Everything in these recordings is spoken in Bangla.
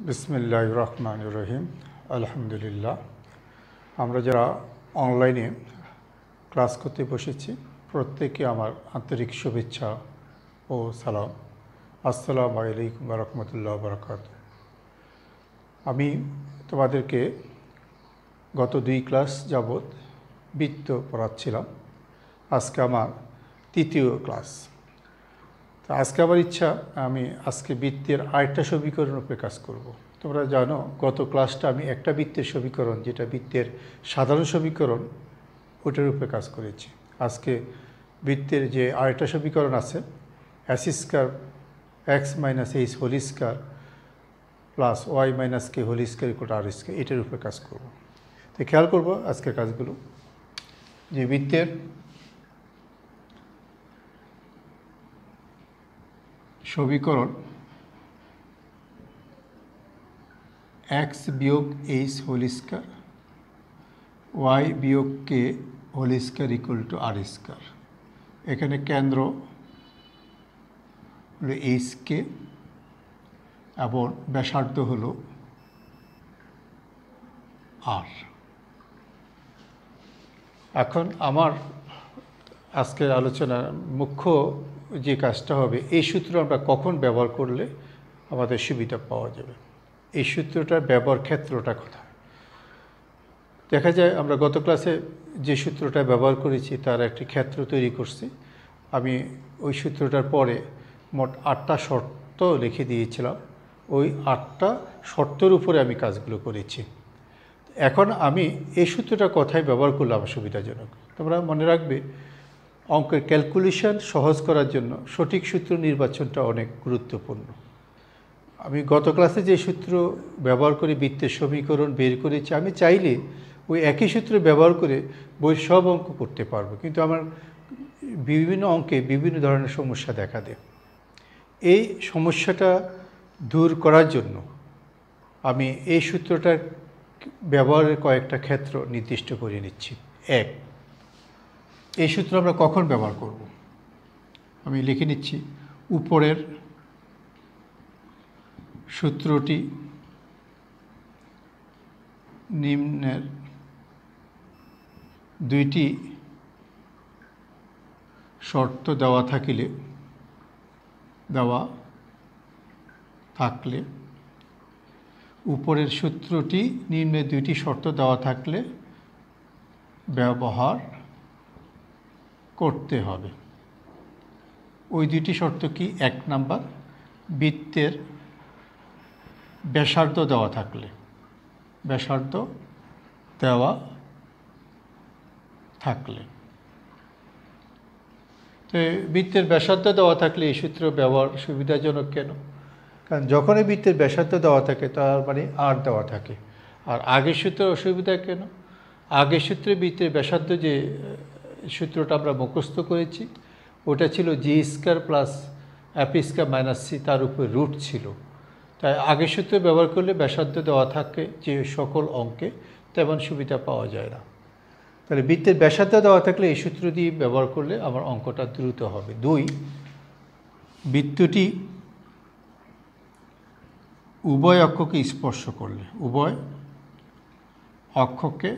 বিসমিল্লাহির রহমানির রহিম। আলহামদুলিল্লাহ। আমরা যারা অনলাইনে ক্লাস করতে বসেছি প্রত্যেকে আমার আন্তরিক শুভেচ্ছা ও সালাম। আসসালামু আলাইকুম ওয়া রাহমাতুল্লাহি ওয়া বারাকাতুহু। আমি তোমাদেরকে গত 2 ক্লাস যাবৎ বৃত্ত পড়াচ্ছিলাম। আজকে আমার তৃতীয় ক্লাস। তো আজকে আমার ইচ্ছা আমি আজকে বৃত্তের আরেকটা সমীকরণের উপরে কাজ করব। তোমরা জানো গত ক্লাসটা আমি একটা বৃত্তের সমীকরণ, যেটা বৃত্তের সাধারণ সমীকরণ, ওটার উপরে কাজ করেছি। আজকে বৃত্তের যে আরেকটা সমীকরণ আছে, S square x minus h whole square plus y minus k whole square equal to r square, এটার উপরে কাজ করব। তো খেয়াল করব আজকের কাজগুলো, যে বৃত্তের সমীকরণ এক্স বিয়োগ এইচ হোল স্কয়ার ওয়াই বিয়োগ k whole square equal to r square. এখানে কেন্দ্র হলো এইচ কে এবং ব্যাসার্ধ হলো আর। এখন আমার আজকের আলোচনার মুখ্য যে কাজটা হবে, এই সূত্র আমরা কখন ব্যবহার করলে আমাদের সুবিধা পাওয়া যাবে, এই সূত্রটার ব্যবহার ক্ষেত্রটা কোথায়। দেখা যায় আমরা গত ক্লাসে যে সূত্রটা ব্যবহার করেছি তার একটি ক্ষেত্র তৈরি করছি। আমি ওই সূত্রটার পরে মোট 8টা শর্ত লিখে দিয়েছিলাম। ওই 8টা শর্তের উপরে আমি কাজগুলো করেছি। এখন আমি এই সূত্রটা কথায় ব্যবহার করলে আমার সুবিধাজনক। তোমরা মনে রাখবে, অঙ্কের ক্যালকুলেশন সহজ করার জন্য সঠিক সূত্র নির্বাচনটা অনেক গুরুত্বপূর্ণ। আমি গত ক্লাসে যে সূত্র ব্যবহার করে বৃত্তের সমীকরণ বের করেছি, আমি চাইলে ওই একই সূত্র ব্যবহার করে বইয়ের সব অঙ্ক করতে পারবো, কিন্তু আমার বিভিন্ন অঙ্কে বিভিন্ন ধরনের সমস্যা দেখা দেয়। এই সমস্যাটা দূর করার জন্য আমি এই সূত্রটার ব্যবহারের কয়েকটা ক্ষেত্র নির্দিষ্ট করে নিচ্ছি। এক, এই সূত্র আমরা কখন ব্যবহার করব, আমি লিখে নিচ্ছি। উপরের সূত্রটি নিম্নের দুইটি শর্ত দেওয়া থাকলে উপরের সূত্রটি নিম্নের দুইটি শর্ত দেওয়া থাকলে ব্যবহার করতে হবে। ওই দুইটি শর্ত কি? 1 নাম্বার, বৃত্তের ব্যাসার্ধ দেওয়া থাকলে, ব্যাসার্ধ দেওয়া থাকলে তো বৃত্তের ব্যাসার্ধ দেওয়া থাকলে এই সূত্র ব্যবহার সুবিধাজনক কেন? কারণ যখনই বৃত্তের ব্যাসার্ধ দেওয়া থাকে তার মানে আর দেওয়া থাকে। আর আগের সূত্রে অসুবিধা কেন? আগের সূত্রে বৃত্তের ব্যাসার্ধ যে সূত্রটা আমরা মুখস্থ করেছি, ওটা ছিল g square plus f square minus c, তার উপরে রুট ছিল। তাই আগের সূত্র ব্যবহার করলে ব্যাসার্ধ দেওয়া থাকে যে সকল অঙ্কে, তেমন সুবিধা পাওয়া যায় না। তাহলে বৃত্তের ব্যাসার্ধ দেওয়া থাকলে এই সূত্র দিয়ে ব্যবহার করলে আমার অঙ্কটা দ্রুত হবে। 2, বৃত্তটি উভয় অক্ষকে স্পর্শ করলে, উভয় অক্ষকে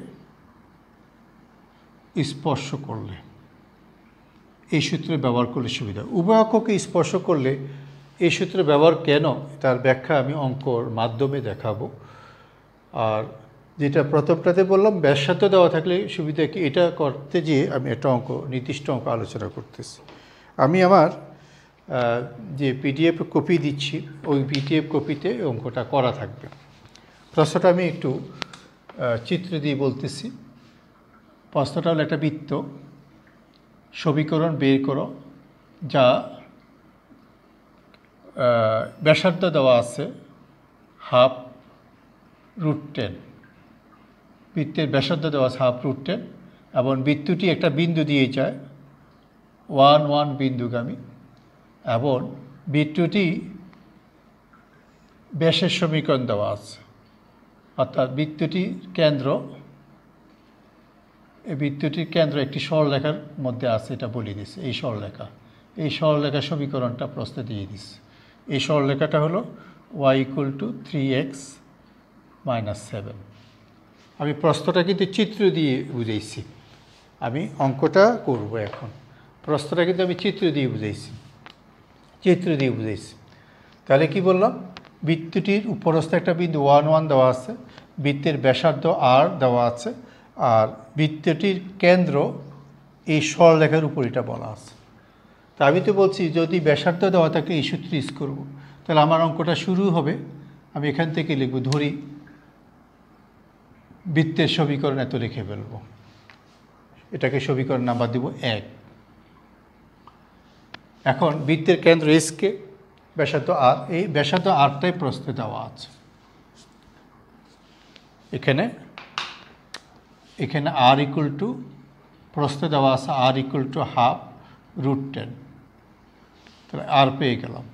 স্পর্শ করলে এই সূত্র ব্যবহার করলে সুবিধা। উভয় অক্ষকে স্পর্শ করলে এই সূত্র ব্যবহার কেন, তার ব্যাখ্যা আমি অঙ্কর মাধ্যমে দেখাবো। আর যেটা প্রথমটাতে বললাম ব্যাসার্ধ দেওয়া থাকলে সুবিধা কি, এটা করতে গিয়ে আমি একটা নির্দিষ্ট অঙ্ক আলোচনা করতেছি। আমি আমার যে পিডিএফ কপি দিচ্ছি, ওই পিডিএফ কপিতে অঙ্কটা করা থাকবে। প্রশ্নটা আমি একটু চিত্র দিয়ে বলতেছি। প্রশ্নটা হলো, একটা বৃত্ত সমীকরণ বের করো যা ব্যাসার্ধ দেওয়া আছে ½ √10। বৃত্তের ব্যাসার্ধ দেওয়া আছে ½ √10 এবং বৃত্তটি একটা বিন্দু দিয়ে যায় 1 1 বিন্দুগামী, এবং বৃত্তটি ব্যাসের সমীকরণ দেওয়া আছে। অর্থাৎ বৃত্তটির কেন্দ্র একটি সরলরেখার মধ্যে আছে, এটা বলে দিচ্ছে। এই সরলরেখার সমীকরণটা প্রশ্নে দিয়ে দিচ্ছে। এই সরলরেখাটা হলো Y equal to 3x minus 7। আমি প্রশ্নটা কিন্তু চিত্র দিয়ে বুঝাইছি, আমি অঙ্কটা করব এখন। প্রশ্নটা কিন্তু আমি চিত্র দিয়ে বুঝাইছি। তাহলে কি বললাম, বৃত্তটির উপরস্থ একটা বিন্দু 1 1 দেওয়া আছে, বৃত্তের ব্যাসার্ধ r দেওয়া আছে, আর বৃত্তটির কেন্দ্র এই সরলরেখার উপর এটা বলা আছে। তা আমি তো বলছি যদি ব্যাসার্ধ দেওয়া থাকে এই সূত্র ইউজ করব, তাহলে আমার অঙ্কটা শুরু হবে, আমি এখান থেকে লিখব, ধরি বৃত্তের সমীকরণ এত লিখে ফেলব, এটাকে সমীকরণ নাম্বার দিব 1। এখন বৃত্তের কেন্দ্র এসকে, ব্যাসার্ধ আর, এই ব্যাসার্ধ আরটাই প্রশ্নে দেওয়া আছে। এখানে আর ইকুয়াল টু, প্রশ্নে দেওয়া আছে আর ইকুয়াল টু হাফ √10, তাহলে আর পেয়ে গেলাম।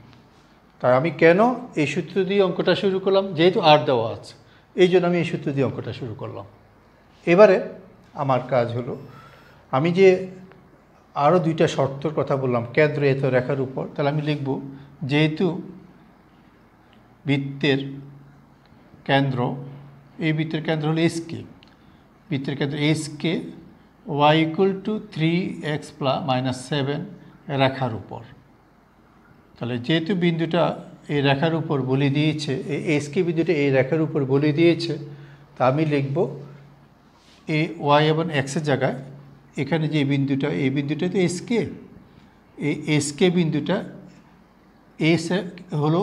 তাই আমি কেন এই সূত্র দিয়ে অঙ্কটা শুরু করলাম, যেহেতু আর দেওয়া আছে এই জন্য আমি এই সূত্র দিয়ে অঙ্কটা শুরু করলাম। এবারে আমার কাজ হলো, আমি যে আরও দুইটা শর্তর কথা বললাম, কেন্দ্র এত রেখার উপর, তাহলে আমি লিখব যেহেতু বৃত্তের কেন্দ্র, এই বৃত্তের কেন্দ্র হলো এসকে, বৃত্তের কেন্দ্র এসকে y equal to 3x minus 7 রেখার উপর। তাহলে যেহেতু বিন্দুটা এই রেখার উপর বলে দিয়েছে, এই এসকে বিন্দুটা এই রেখার উপর বলে দিয়েছে, তা আমি লিখব এই ওয়াই এবং এক্সের জায়গায় এখানে যে বিন্দুটা, এই বিন্দুটা তো এসকে, এই এসকে বিন্দুটা এস হলো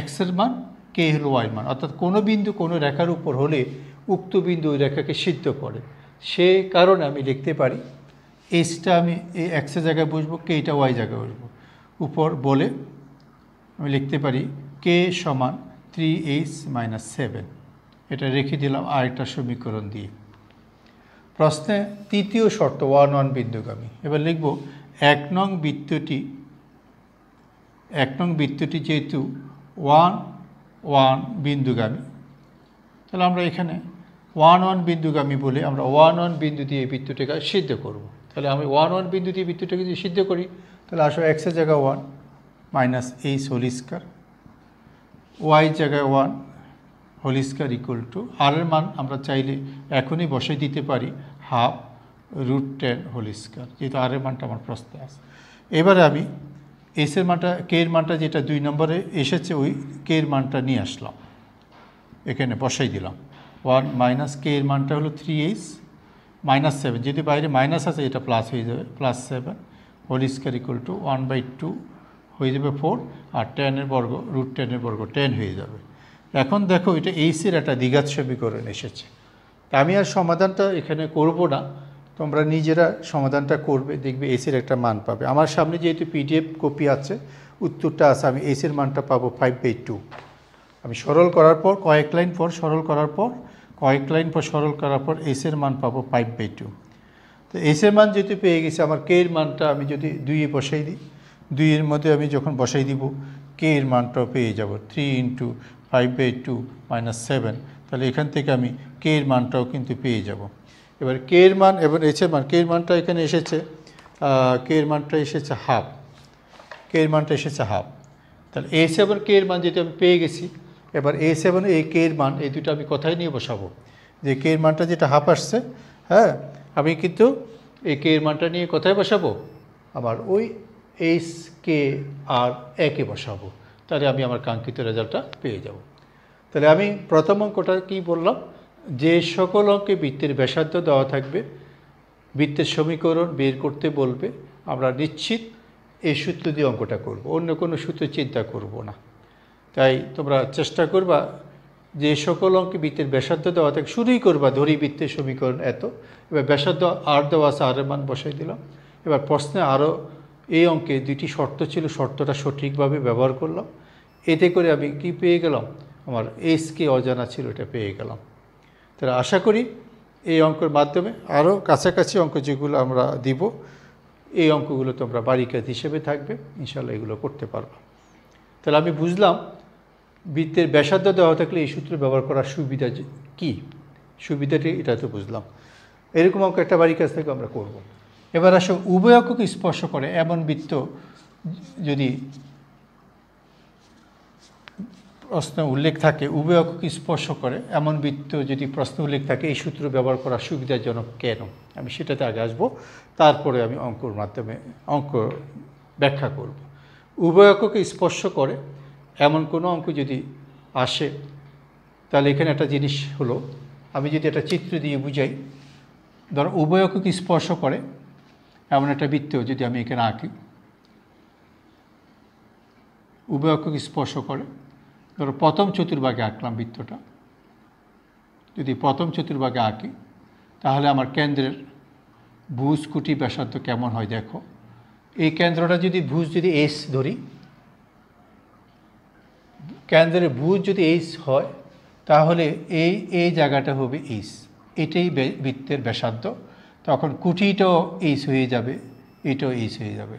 এক্সের মান, কে হলো ওয়াইয়ের মান, অর্থাৎ কোনো বিন্দু কোনো রেখার উপর হলে উক্ত বিন্দু ওই রেখাকে সিদ্ধ করে। সে কারণে আমি লিখতে পারি এসটা আমি এই এক্সের জায়গায় বসবো, কে এটা ওয়াই জায়গায় বসবো, উপর বলে আমি লিখতে পারি কে সমান 3h মাইনাস 7। এটা রেখে দিলাম আরেকটা সমীকরণ দিয়ে। প্রশ্নে তৃতীয় শর্ত 1 1 বিন্দুগামী। এবার লিখব 1 নং বৃত্তটি যেহেতু 1 1 বিন্দুগামী, তাহলে আমরা এখানে 1 1 বিন্দুগামী বলে আমরা 1 1 বিন্দু দিয়ে এই বৃত্তটাকে সিদ্ধ করব। তাহলে আমি 1 1 বিন্দু দিয়ে বৃত্তটাকে যদি সিদ্ধ করি, তাহলে আসলে এক্সের জায়গায় 1 minus h whole square, y জায়গায় 1 হোল স্কয়ার ইকুয়াল টু, আর এর মান আমরা চাইলে এখনই বসাই দিতে পারি হাফ √10 হোল স্কয়ার, যেহেতু আর এর মানটা আমার প্রশ্নে আছে। এবারে আমি এসের মানটা, কে এর মানটা যেটা 2 নম্বরে এসেছে, ওই কে এর মানটা নিয়ে আসলাম, এখানে বসাই দিলাম 1 মাইনাস কে এর মানটা হলো 3h মাইনাস 7, যদি বাইরে মাইনাস আছে এটা প্লাস হয়ে যাবে, plus 7 whole square equal to 1/2 হয়ে যাবে 4, আর 10 এর বর্গ √10 এর বর্গ 10 হয়ে যাবে। এখন দেখো এটা এইচের একটা দ্বিঘাত সমীকরণ এসেছে। তা আমি আর সমাধানটা এখানে করব না, তোমরা নিজেরা সমাধানটা করবে, দেখবে এইচের একটা মান পাবে। আমার সামনে যেহেতু পিডিএফ কপি আছে, উত্তরটা আছে, আমি এইচের মানটা পাবো 5/2। আমি সরল করার পর কয়েক লাইন পর সরল করার পর এইচের মান পাবো 5/2। তো এইচের মান যেহেতু পেয়ে গেছি, আমার কে এর মানটা আমি যদি 2 এ বসাই দিই, 2 এর মধ্যে আমি যখন বসাই দিব, কে এর মানটাও পেয়ে যাব 3 × 5/2 মাইনাস 7, তাহলে এখান থেকে আমি কে এর মানটাও কিন্তু পেয়ে যাব। এবার কে এর মান এবং এইচের মান, কে এর মানটা এখানে এসেছে, কে এর মানটা এসেছে হাফ, তাহলে এইচ এবং কে এর মান যেহেতু আমি পেয়ে গেছি, এবার এইচ এবং এই কে এর মান এই দুটো আমি কোথায় নিয়ে বসাবো, যে কে এর মানটা যেটা হাফ আসছে, হ্যাঁ, আমি কিন্তু এই কে এর মানটা নিয়ে কোথায় বসাবো, আমার ওই এইচ কে আর একে বসাবো, তাহলে আমি আমার কাঙ্ক্ষিত রেজাল্টটা পেয়ে যাব। তাহলে আমি প্রথম অঙ্কটা কি বললাম, যে সকল অঙ্কে বৃত্তের ব্যাসার্ধ দেওয়া থাকবে, বৃত্তের সমীকরণ বের করতে বলবে, আমরা নিশ্চিত এই সূত্র দিয়ে অঙ্কটা করব, অন্য কোনো সূত্র চিন্তা করব না। তাই তোমরা চেষ্টা করবা যে সকল অঙ্কে বৃত্তের ব্যাসার্ধ দেওয়া থাকে শুরুই করবা, ধরি বৃত্তের সমীকরণ এত, এবার ব্যাসার্ধ আর দেওয়া আছে, আর এর মান বসাই দিলাম। এবার প্রশ্নে আরও এই অঙ্কে 2টি শর্ত ছিল, শর্তটা সঠিকভাবে ব্যবহার করলাম, এতে করে আমি কি পেয়ে গেলাম, আমার এইচকে অজানা ছিল, এটা পেয়ে গেলাম। তাহলে আশা করি এই অঙ্কের মাধ্যমে আরও কাছাকাছি অঙ্ক যেগুলো আমরা দিব, এই অঙ্কগুলো তোমরা বাড়ি কাজ হিসেবে থাকবে, ইনশাআল্লাহ এগুলো করতে পারবে। তাহলে আমি বুঝলাম বৃত্তের ব্যাসার্ধ দেওয়া থাকলে এই সূত্র ব্যবহার করার সুবিধা কী, সুবিধাটি এটা তো বুঝলাম। এরকম অঙ্ক একটা বাড়ি কাজ থেকে আমরা করব। এবার আসো উভয় অক্ষকে স্পর্শ করে এমন বৃত্ত যদি প্রশ্ন উল্লেখ থাকে উভয় অক্ষকে স্পর্শ করে এমন বৃত্ত যদি প্রশ্ন উল্লেখ থাকে এই সূত্র ব্যবহার করা সুবিধাজনক কেন, আমি সেটাতে আগে আসবো, তারপরে আমি অঙ্কর মাধ্যমে অঙ্ক ব্যাখ্যা করব। উভয় অক্ষকে স্পর্শ করে এমন কোনো অঙ্ক যদি আসে তাহলে এখানে একটা জিনিস হলো, আমি যদি একটা চিত্র দিয়ে বুঝাই, ধরো উভয় অক্ষকে স্পর্শ করে এমন একটা বৃত্ত যদি আমি এখানে আঁকি, উভয় অক্ষকে স্পর্শ করে, ধরো প্রথম চতুর্ভাগে আঁকলাম বৃত্তটা, যদি প্রথম চতুর্ভাগে আঁকি তাহলে আমার কেন্দ্রের ভুজ কুটি ব্যাসার্ধ কেমন হয় দেখো। এই কেন্দ্রটা যদি ভুজ যদি এস ধরি, কেন্দ্রের ভুজ যদি এইচ হয় তাহলে এই জায়গাটা হবে এইচ, এটাই বৃত্তের ব্যাসার্ধ। তখন কুটিটাও এইচ হয়ে যাবে, এটাও এইচ হয়ে যাবে।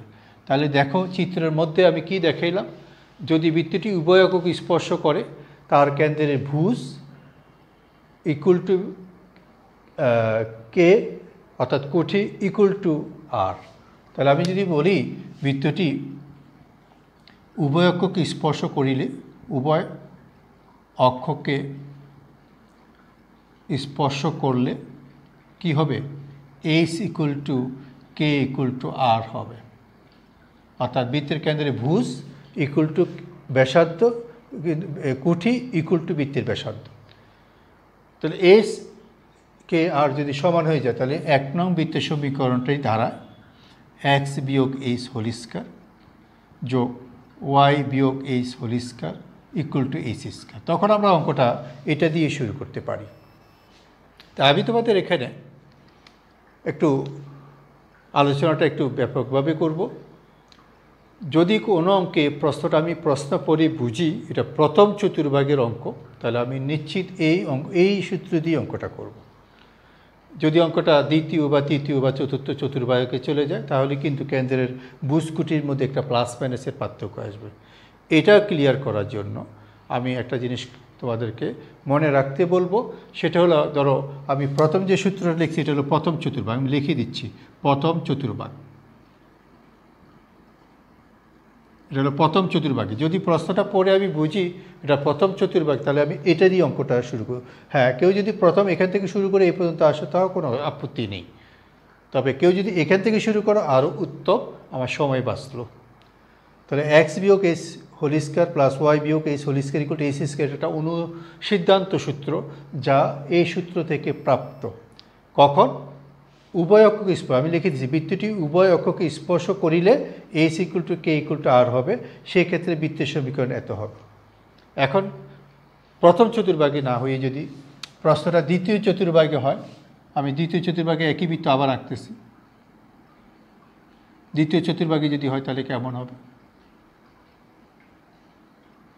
তাহলে দেখো চিত্রের মধ্যে আমি কি দেখাইলাম, যদি বৃত্তটি উভয় একক স্পর্শ করে তার কেন্দ্রের ভুজ ইকুয়াল টু কে, অর্থাৎ কুঠি ইকুয়াল টু আর। তাহলে আমি যদি বলি বৃত্তটি উভয় অক্ষকে স্পর্শ করিলে, উভয় অক্ষকে স্পর্শ করলে কি হবে, h equal to k equal to r হবে। অর্থাৎ বৃত্তের কেন্দ্রে ভুজ ইকুয়াল টু ব্যাসার্ধ, কুঠি ইকুয়াল টু বৃত্তের ব্যাসার্ধ। তাহলে এইচ কে আর যদি সমান হয়ে যায় তাহলে 1 নং বৃত্তের সমীকরণটাই দাঁড়ায় এক্স বিয়োগ এইচ হোল স্কয়ার যোগ ওয়াই বিয়োগ h whole square equal to h square. তখন আমরা অঙ্কটা এটা দিয়ে শুরু করতে পারি। তা আমি তোমাদের এখানে একটু আলোচনাটা একটু ব্যাপকভাবে করব। যদি কোনো অঙ্কে প্রশ্নটা আমি প্রশ্ন পড়ে বুঝি এটা প্রথম চতুর্ভাগের অঙ্ক, তাহলে আমি নিশ্চিত এই সূত্র দিয়ে অঙ্কটা করব। যদি অঙ্কটা দ্বিতীয় বা তৃতীয় বা চতুর্থ চতুর্ভাগে চলে যায় তাহলে কিন্তু কেন্দ্রের বুজকুটির মধ্যে একটা প্লাস মাইনাসের পার্থক্য আসবে। এটা ক্লিয়ার করার জন্য আমি একটা জিনিস তোমাদেরকে মনে রাখতে বলবো, সেটা হলো ধরো আমি প্রথম যে সূত্রটা লিখছি এটা হলো প্রথম চতুর্ভাগ, আমি লিখে দিচ্ছি প্রথম চতুর্ভাগ, এটা হলো প্রথম চতুর্ভাগে। যদি প্রশ্নটা পড়ে আমি বুঝি এটা প্রথম চতুর্ভাগ তাহলে আমি এটা দিয়ে অঙ্কটা শুরু করব। হ্যাঁ, কেউ যদি প্রথম এখান থেকে শুরু করে এই পর্যন্ত আসে তাও কোনো আপত্তি নেই, তবে কেউ যদি এখান থেকে শুরু করো আরও উত্তম, আমার সময় বাঁচল। তাহলে এক্স বিয়োগ h whole square plus y বিয়োগ h whole square equal to h square, এটা অনুসিদ্ধান্ত সূত্র যা এই সূত্র থেকে প্রাপ্ত। কখন উভয় অক্ষকে স্পর্শ, আমি লিখে দিচ্ছি বৃত্তটি উভয় অক্ষকে স্পর্শ করিলে h equal to k equal to r হবে, সেই ক্ষেত্রে বৃত্তের সমীকরণ এত হবে। এখন প্রথম চতুর্ভাগে না হয়ে যদি প্রশ্নটা দ্বিতীয় চতুর্ভাগে হয়, আমি দ্বিতীয় চতুর্ভাগে একই বৃত্ত আবার আঁকতেছি। দ্বিতীয় চতুর্ভাগে যদি হয় তাহলে কেমন হবে?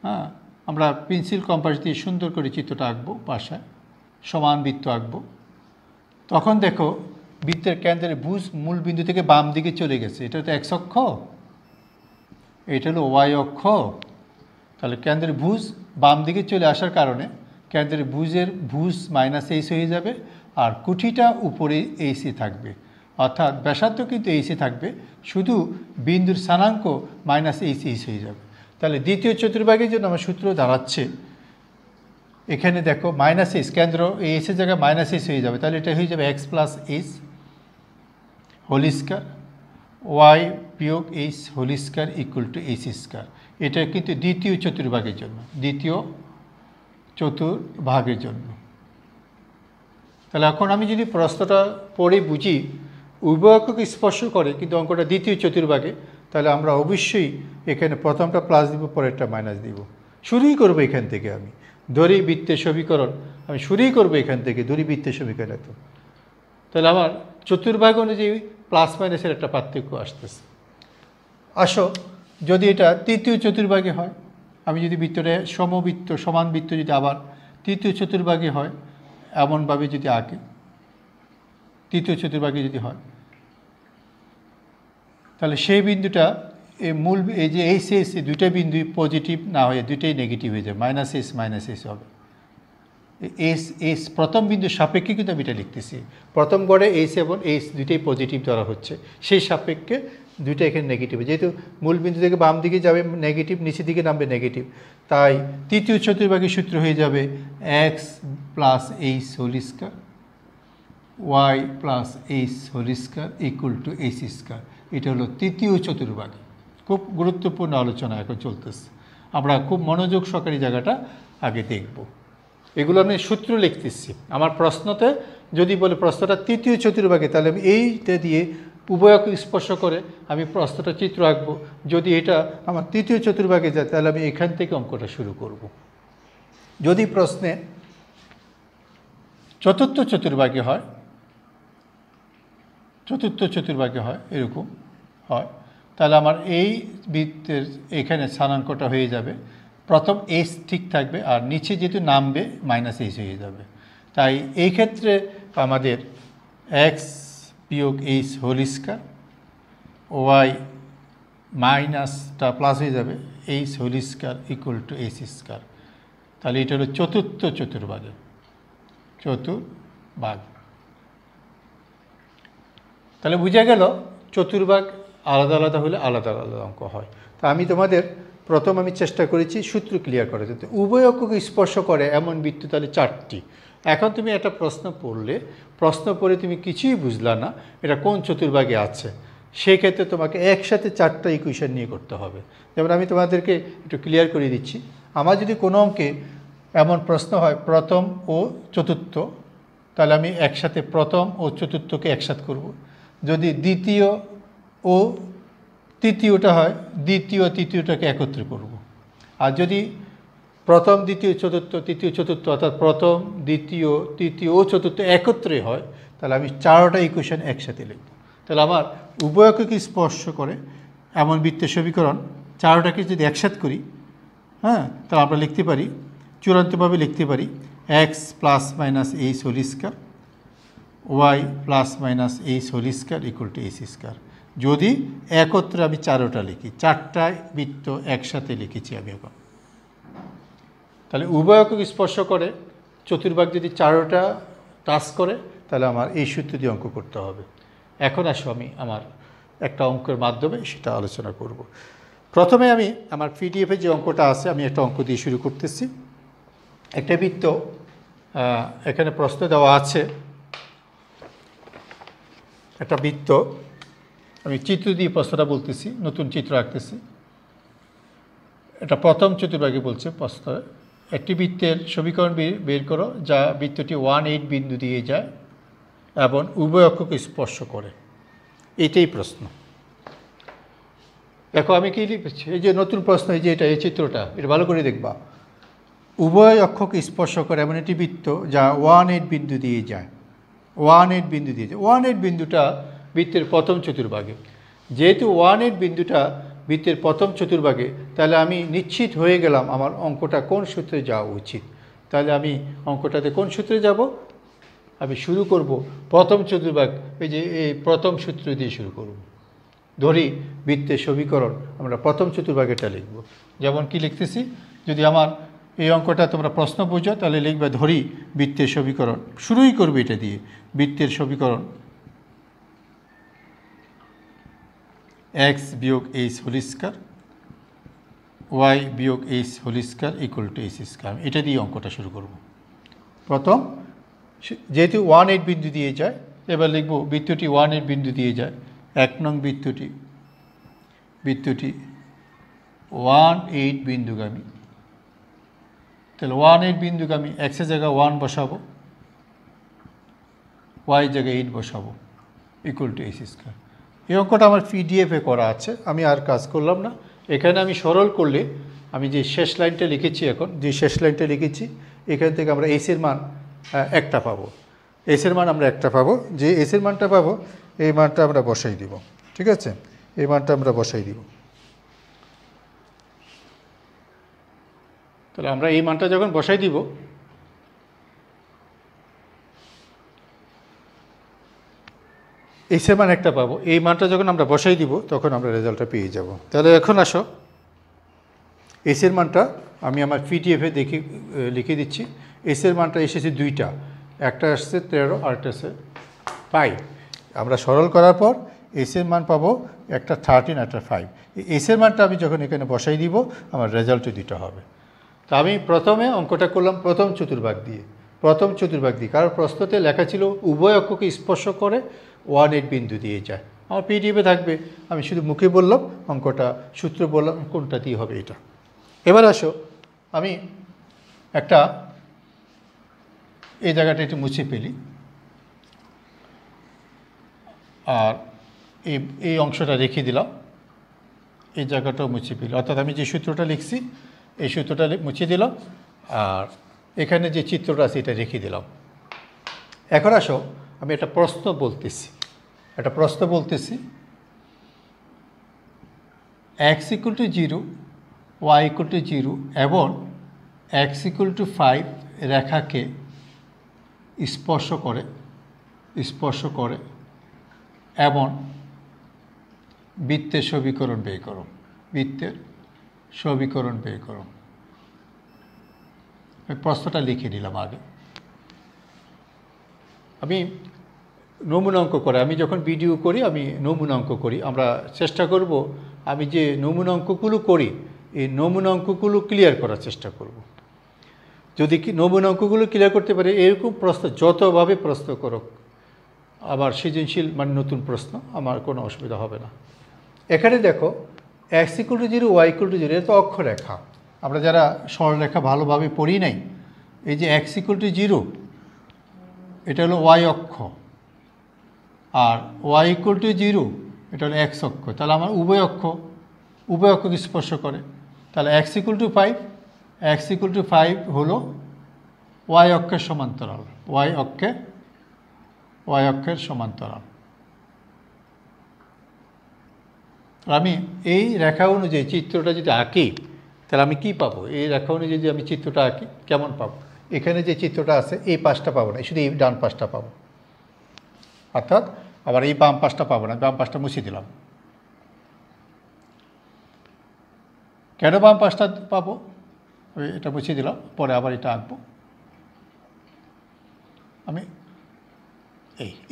হ্যাঁ, আমরা পেন্সিল কম্পাস দিয়ে সুন্দর করে চিত্রটা আঁকবো, পাশায় সমান বৃত্ত আঁকবো। তখন দেখো বৃত্তের কেন্দ্রের ভুজ মূল বিন্দু থেকে বাম দিকে চলে গেছে, এটা তো এক্স অক্ষ, এটা হলো ওয়াই অক্ষ। তাহলে কেন্দ্রের ভুজ বাম দিকে চলে আসার কারণে কেন্দ্রের ভুজ মাইনাস এইচ হয়ে যাবে, আর কুঠিটা উপরে এইচে থাকবে, অর্থাৎ ব্যাসার্ধ কিন্তু এইচে থাকবে, শুধু বিন্দুর স্থানাঙ্ক মাইনাস এইচ হয়ে যাবে। তাহলে দ্বিতীয় চতুর্ভাগের জন্য আমার সূত্র দাঁড়াচ্ছে, এখানে দেখো মাইনাস এইচ, কেন্দ্র এই এইচের জায়গায় মাইনাস এইচ হয়ে যাবে, তাহলে এটা হয়ে যাবে x plus h whole square y বিয়োগ h whole square equal to h square. এটা কিন্তু দ্বিতীয় চতুর্ভাগের জন্য, দ্বিতীয় চতুর্ভাগের জন্য। তাহলে এখন আমি যদি প্রশ্নটা পড়ে বুঝি উভয় অক্ষকে স্পর্শ করে কিন্তু অঙ্কটা দ্বিতীয় চতুর্ভাগে, তাহলে আমরা অবশ্যই এখানে প্রথমটা প্লাস দিব, পরেরটা মাইনাস দিব। শুরুই করবো এখান থেকে, আমি ধরি বৃত্তের সমীকরণ, আমি শুরুই করবো এখান থেকে, ধরি বৃত্তের সমীকরণ এত। তাহলে আমার চতুর্ভাগ অনুযায়ী প্লাস মাইনাসের একটা পার্থক্য আসতেছে। আসো যদি এটা তৃতীয় চতুর্ভাগে হয়, আমি যদি বৃত্তটা সমবৃত্ত সমান বৃত্ত যদি আবার তৃতীয় চতুর্ভাগে হয় এমনভাবে যদি আঁকে, তৃতীয় চতুর্ভাগে যদি হয় তাহলে সেই বিন্দুটা মূল এই যে এইচ এস দুইটা বিন্দুই পজিটিভ না হয়ে দুইটাই নেগেটিভ হয়ে যায়, মাইনাস এস হবে। এস প্রথম বিন্দুর সাপেক্ষে কিন্তু আমি এটা লিখতেছি, প্রথম গড়ে এইচ এবং এইচ দুইটাই পজিটিভ ধরা হচ্ছে, সেই সাপেক্ষে দুইটা এখানে নেগেটিভ, যেহেতু মূল বিন্দু থেকে বাম দিকে যাবে নেগেটিভ, নিচের দিকে নামবে নেগেটিভ, তাই তৃতীয় চতুর্ভাগের সূত্র হয়ে যাবে x plus h whole square y plus h whole square equal to h square. এটা হলো তৃতীয় চতুর্ভাগ। খুব গুরুত্বপূর্ণ আলোচনা এখন চলতেছে, আমরা খুব মনোযোগ সহকারে জায়গাটা আগে দেখব। এগুলো আমি সূত্র লিখতেছি। আমার প্রশ্নতে যদি বলে প্রশ্নটা তৃতীয় চতুর্ভাগে, তাহলে আমি এইটা দিয়ে উভয়ক স্পর্শ করে আমি প্রশ্নটা চিত্র আঁকবো। যদি এটা আমার তৃতীয় চতুর্ভাগে যায় তাহলে আমি এখান থেকে অঙ্কটা শুরু করব। যদি প্রশ্নে চতুর্থ চতুর্ভাগে হয়, চতুর্থ চতুর্ভাগে হয় এরকম হয়, তাহলে আমার এই বৃত্তের এখানে স্থানাঙ্কটা হয়ে যাবে, প্রথম এইচ ঠিক থাকবে আর নিচে যেহেতু নামবে মাইনাস এইচ হয়ে যাবে। তাই এই ক্ষেত্রে আমাদের এক্স বিয়োগ এইচ হোল স্কয়ার ওয়াই মাইনাসটা প্লাস হয়ে যাবে h whole square equal to h square. তাহলে এটা হলো চতুর্থ চতুর্ভাগে, চতুর্ভাগ। তাহলে বোঝা গেল চতুর্ভাগ আলাদা আলাদা হলে আলাদা আলাদা অঙ্ক হয়। তা আমি তোমাদের প্রথম আমি চেষ্টা করেছি সূত্র ক্লিয়ার করা যেতে। উভয় অক্ষকে স্পর্শ করে এমন বৃত্ত তাহলে 4টি। এখন তুমি একটা প্রশ্ন পড়লে, প্রশ্ন পড়ে তুমি কিছুই বুঝলা না এটা কোন চতুর্ভাগে আছে, সেক্ষেত্রে তোমাকে একসাথে 4টা ইকুয়েশন নিয়ে করতে হবে। যেমন আমি তোমাদেরকে একটু ক্লিয়ার করে দিচ্ছি। আমার যদি কোনো অঙ্কে এমন প্রশ্ন হয় প্রথম ও চতুর্থ, তাহলে আমি একসাথে প্রথম ও চতুর্থকে একসাথে করব। যদি দ্বিতীয় ও তৃতীয়টা হয়, দ্বিতীয় তৃতীয়টাকে একত্রে করব। আর যদি প্রথম দ্বিতীয় চতুর্থ তৃতীয় চতুর্থ অর্থাৎ প্রথম দ্বিতীয় তৃতীয় ও চতুর্থ একত্রে হয়, তাহলে আমি 4টা ইকুয়েশন একসাথে লিখব। তাহলে আমার উভয়কে স্পর্শ করে এমন বৃত্তের সমীকরণ 4টাকে যদি একসাথে করি, হ্যাঁ, তাহলে আমরা লিখতে পারি, চূড়ান্তভাবে লিখতে পারি x plus minus h whole square y plus minus h whole square equal to h square. যদি একত্রে আমি 4টা লিখি, 4টা বৃত্ত একসাথে লিখেছি আমি এখন। তাহলে উভয়কে স্পর্শ করে চতুর্ভাগ যদি 4টা টাচ করে, তাহলে আমার এই সূত্র দিয়ে অঙ্ক করতে হবে। এখন আসো আমি আমার একটা অঙ্কের মাধ্যমে সেটা আলোচনা করব। প্রথমে আমি আমার পিডিএফে যে অঙ্কটা আছে আমি একটা অঙ্ক দিয়ে শুরু করতেছি। একটা বৃত্ত, এখানে প্রশ্ন দেওয়া আছে একটা বৃত্ত, আমি চিত্র দিয়ে প্রশ্নটা বলতেছি, নতুন চিত্র আঁকতেছি। এটা প্রথম চতুর্ভাগে বলছে প্রশ্ন, একটি বৃত্তের সমীকরণ বের করো যা বৃত্তটি 1,8 বিন্দু দিয়ে যায় এবং উভয় অক্ষকে স্পর্শ করে। এটাই প্রশ্ন। দেখো আমি কি লিখেছি, এই যে নতুন প্রশ্ন, এই যে এটা এই চিত্রটা, এটা ভালো করে দেখবা। উভয় অক্ষকে স্পর্শ করে এমন একটি বৃত্ত যা 1,8 বিন্দু দিয়ে যায়, 1,8 বিন্দু দিয়ে যায়। 1,8 বিন্দুটা বৃত্তের প্রথম চতুর্ভাগে। যেহেতু 1,8 বিন্দুটা বৃত্তের প্রথম চতুর্ভাগে, তাহলে আমি নিশ্চিত হয়ে গেলাম আমার অঙ্কটা কোন সূত্রে যাওয়া উচিত। তাহলে আমি অঙ্কটাতে কোন সূত্রে যাব, আমি শুরু করব প্রথম চতুর্ভাগ, এই যে এই প্রথম সূত্র দিয়ে শুরু করব। ধরি বৃত্তের সমীকরণ আমরা প্রথম চতুর্ভাগেটা লিখব। যেমন কি লিখতেছি, যদি আমার এই অঙ্কটা তোমরা প্রশ্ন বুঝো তাহলে লিখবে, ধরি বৃত্তের সমীকরণ, শুরুই করবে এটা দিয়ে, বৃত্তের সমীকরণ এক্স বিয়োগ এইচ হোল স্কয়ার ওয়াই বিয়োগ h whole square equal to h square. এটা দিয়ে অঙ্কটা শুরু করব। প্রথম যেহেতু 1,8 বিন্দু দিয়ে যায়, এবার লিখব বৃত্তটি 1,8 বিন্দু দিয়ে যায়। 1 নং বৃত্তটি 1,8 বিন্দুগামী। তাহলে 1,8 বিন্দুগামী, এক্সের জায়গায় 1 বসাবো, ওয়াই জায়গায় 8 বসাবো ইকুয়াল টু এইচ স্কয়ার। এই অঙ্কটা আমার পিডিএফে করা আছে, আমি আর কাজ করলাম না। এখানে আমি সরল করলে আমি যে শেষ লাইনটা লিখেছি, এখন যে শেষ লাইনটা লিখেছি, এখান থেকে আমরা এসের মান একটা পাবো। এসের মান আমরা একটা পাবো, যে এসের মানটা পাবো এই মানটা আমরা বসাই দিব। ঠিক আছে, এই মানটা আমরা বসাই দিব। তাহলে আমরা এই মানটা যখন বসাই দিব, এসের মান একটা পাবো, এই মানটা যখন আমরা বসাই দিব তখন আমরা রেজাল্টটা পেয়ে যাব। তাহলে এখন আসো, এসের মানটা আমি আমার পিডিএফে লিখে দিচ্ছি। এসের মানটা এসেছে 2টা, একটা আসছে 13 আর একটা আসছে 5। আমরা সরল করার পর এসের মান পাবো একটা 13 একটা 5। এসের মানটা আমি যখন এখানে বসাই দিব আমার রেজাল্টও দুটো হবে। তো আমি প্রথমে অঙ্কটা করলাম প্রথম চতুর্ভাগ দিয়ে, কারণ প্রশ্নতে লেখা ছিল উভয় অক্ষকে স্পর্শ করে 1-8 বিন্দু দিয়ে যায়। আমার পিডিএফে থাকবে, আমি শুধু মুখে বললাম, অঙ্কটা সূত্র বললাম কোনটা দিয়ে হবে এটা। এবার আসো আমি একটা এই জায়গাটা একটু মুছে ফেলি, আর এই অংশটা রেখে দিলাম, এই জায়গাটাও মুছে ফেলি, অর্থাৎ আমি যে সূত্রটা লিখছি এই সূত্রটা মুছে দিলাম, আর এখানে যে চিত্রটা আছে এটা রেখে দিলাম। এখন আসো আমি একটা প্রশ্ন বলতেছি, x = 0, y = 0 এবং x = 5 রেখাকে স্পর্শ করে এবং বৃত্তের সমীকরণ বের করো। আমি প্রশ্নটা লিখে নিলাম আগে। আমি নমুনা অঙ্ক করে, আমি যখন ভিডিও করি আমি নমুনা অঙ্ক করি। আমরা চেষ্টা করব আমি যে নমুনা অঙ্কগুলো করি এই নমুনা অঙ্কগুলো ক্লিয়ার করার চেষ্টা করব। যদি নমুনা অঙ্কগুলো ক্লিয়ার করতে পারে, এরকম প্রশ্ন যতভাবে প্রশ্ন করো, আবার সৃজনশীল মানে নতুন প্রশ্ন, আমার কোনো অসুবিধা হবে না। এখানে দেখো x = 0, y = 0, এটা তো অক্ষরেখা। আমরা যারা সরলরেখা ভালোভাবে পড়ি নাই, এই যে x = 0 এটা হলো y অক্ষ, আর y = 0 এটা হলো x অক্ষ। তাহলে আমার উভয় অক্ষকে স্পর্শ করে। তাহলে x = 5 হলো y অক্ষের সমান্তরাল, y অক্ষের সমান্তরাল। আমি এই রেখা অনুযায়ী চিত্রটা যদি আঁকি তাহলে আমি কি পাবো? এই রেখা অনুযায়ী যদি আমি চিত্রটা আঁকি কেমন পাবো? এখানে যে চিত্রটা আছে এই পাশটা পাবো না, শুধু এই ডান পাশটা পাবো, অর্থাৎ আবার এই বাম পাশটা পাবো না। বাম পাশটা মুছে দিলাম। কেন বাম পাশটা পাবো? এটা মুছে দিলাম, পরে আবার এটা আঁকবো। আমি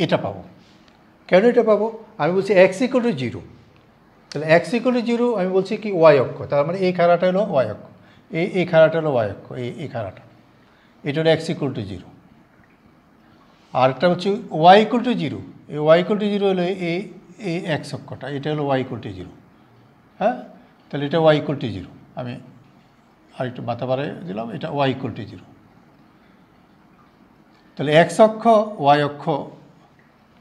এটা পাবো। কেন এটা পাবো? আমি বলছি x = 0, তাহলে x = 0 আমি বলছি কি y অক্ষ, তার মানে এই খাড়াটা হলো y অক্ষ, এই খাড়াটা হলো y অক্ষ, এই খাড়াটা, এটা হলো x = 0। আর একটা হচ্ছে y = 0, এই y = 0 হলো এই x অক্ষটা, এটা হলো y = 0। হ্যাঁ, তাহলে এটা y = 0। আমি আরেকটু মাথা বাড়িয়ে দিলাম, এটা y = 0। তাহলে x অক্ষ y অক্ষ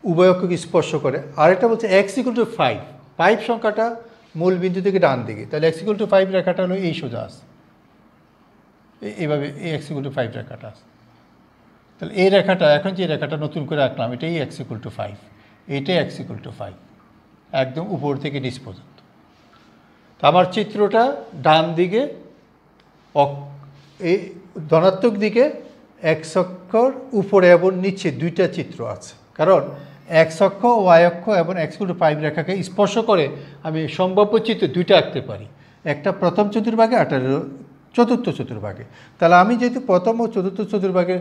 উভয় অক্ষকে স্পর্শ করে। আরেকটা বলছে x = 5, 5 সংখ্যাটা মূল বিন্দু থেকে ডান দিকে, তাহলে x = 5 রেখাটা হলো এই সোজা আছে, এইভাবে এই x = 5 রেখাটা আছে। তাহলে এই রেখাটা, এখন যে রেখাটা নতুন করে আঁকলাম, এটাই x = 5, এইটাই x = 5, একদম উপর থেকে নিচ পর্যন্ত। তো আমার চিত্রটা ডান দিকে, এই ধনাত্মক দিকে x অক্ষর উপরে এবং নিচে দুইটা চিত্র আছে, কারণ x অক্ষ, y অক্ষ এবং x = 5 রেখাকে স্পর্শ করে আমি সম্ভাব্য চিত্র দুইটা আঁকতে পারি, একটা প্রথম চতুর্ভাগে, একটা চতুর্থ চতুর্ভাগে। তাহলে আমি যেহেতু প্রথম ও চতুর্থ চতুর্ভাগের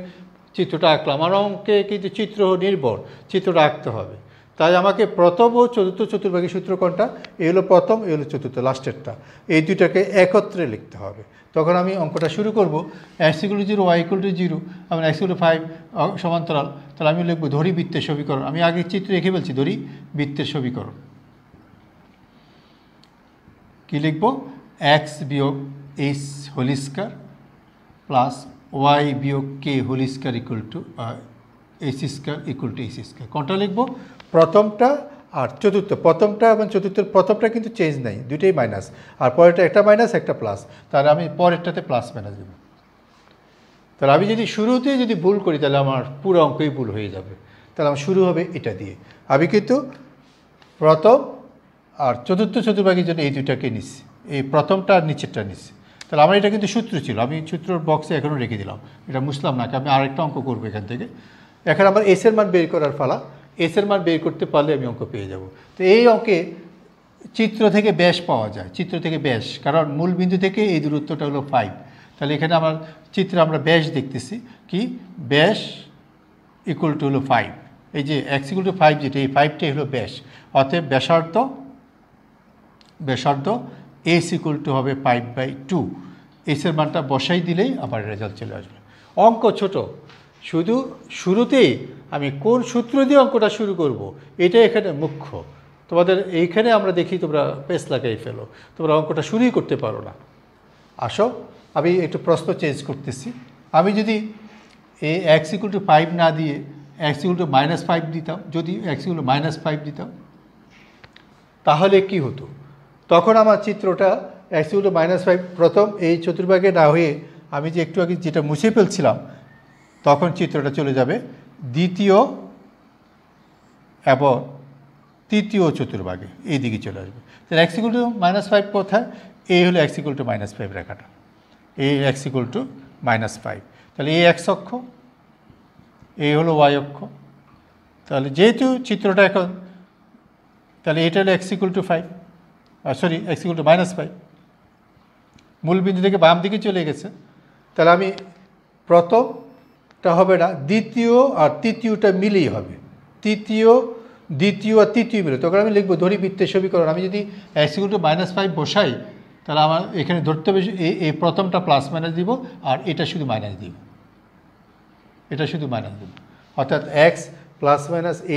চিত্রটা আঁকলাম, আমার অঙ্কে কিন্তু চিত্র নির্ভর চিত্রটা আঁকতে হবে, তাই আমাকে প্রথম ও চতুর্থ চতুর্ভাগের সূত্র কোনটা? এই হলো প্রথম, এই হলো চতুর্থ, লাস্টেরটা, এই দুইটাকে একত্রে লিখতে হবে। তখন আমি অঙ্কটা শুরু করব, x = 0, y = 0 এবং x = 5 সমান্তরাল। তাহলে আমি লিখব ধরি বৃত্তের সমীকরণ। আমি আগে চিত্র রেখে বলছি, ধরি বৃত্তের সমীকরণ। কি লিখব? x - h² plus y - k² h²। কোনটা লিখব? প্রথমটা আর চতুর্থ। প্রথমটা এবং চতুর্থের প্রথমটা কিন্তু চেঞ্জ নাই, দুইটাই মাইনাস, আর পরেরটা একটা মাইনাস একটা প্লাস, তাহলে আমি পরেরটাতে প্লাস মাইনাস দেব। তাহলে আমি যদি শুরুতে যদি ভুল করি তাহলে আমার পুরো অঙ্কই ভুল হয়ে যাবে। তাহলে আমার শুরু হবে এটা দিয়ে। আমি কিন্তু প্রথম আর চতুর্থ চতুর্ভাগের জন্য এই দুইটাকে নিচ্ছি, এই প্রথমটা আর নিচেরটা নিচ্ছি। তাহলে আমার এটা কিন্তু সূত্র ছিল, আমি সূত্রর বক্সে এখনও রেখে দিলাম, এটা মুছলাম না, আমি আরেকটা অঙ্ক করবো এখান থেকে। এখন আমার এসের মান বের করার পালা, এসের মান বের করতে পারলে আমি অঙ্ক পেয়ে যাব। তো এই অঙ্কে চিত্র থেকে ব্যাস পাওয়া যায়, চিত্র থেকে ব্যাস, কারণ মূল বিন্দু থেকে এই দূরত্বটা হলো 5। তাহলে এখানে চিত্রে আমরা ব্যাস দেখতেছি কি, ব্যাস = হলো 5, এই যে x = 5 যেটা, এই 5টাই হলো ব্যাস। অতএব ব্যাসার্ধ s হবে 5/2। এসের মানটা বসাই দিলেই আমার রেজাল্ট চলে আসবে। অঙ্ক ছোট, শুধু শুরুতেই আমি কোন সূত্র দিয়ে অঙ্কটা শুরু করব এটা এখানে মুখ্য। তোমাদের এইখানে আমরা দেখি তোমরা পেস লাগাই ফেলো, তোমরা অঙ্কটা শুরুই করতে পারো না। আসো আমি একটু প্রশ্ন চেঞ্জ করতেছি। আমি যদি এই x = 5 না দিয়ে x = -5 দিতাম, যদি x = -5 দিতাম তাহলে কি হতো? তখন আমার চিত্রটা x = -5 প্রথম এই চতুর্ভাগে না হয়ে আমি যে একটু আগে যেটা মুছে ফেলছিলাম, তখন চিত্রটা চলে যাবে দ্বিতীয় এবং তৃতীয় চতুর্ভাগে, এই দিকে চলে আসবে। তাহলে x = -5 কোথায়? এই হলো x = -5 রেখাটা, এই x = -5। তাহলে এই x অক্ষ, এই হলো y অক্ষ। তাহলে যেহেতু চিত্রটা এখন, তাহলে এটা হলো x = 5, সরি x = -5, মূল বিন্দু থেকে বাম দিকে চলে গেছে। তাহলে আমি প্রথমটা হবে না, দ্বিতীয় আর তৃতীয়টা মিলেই হবে, দ্বিতীয় আর তৃতীয় মিলে। তখন আমি লিখবো ধরিবৃত্তের সমীকরণ। আমি যদি x = -5 বসাই, তাহলে আমার এখানে ধরতে হবে এই প্রথমটা প্লাস মাইনাস দিব, আর এটা শুধু মাইনাস দিব, এটা শুধু মাইনাস দিব। অর্থাৎ x ±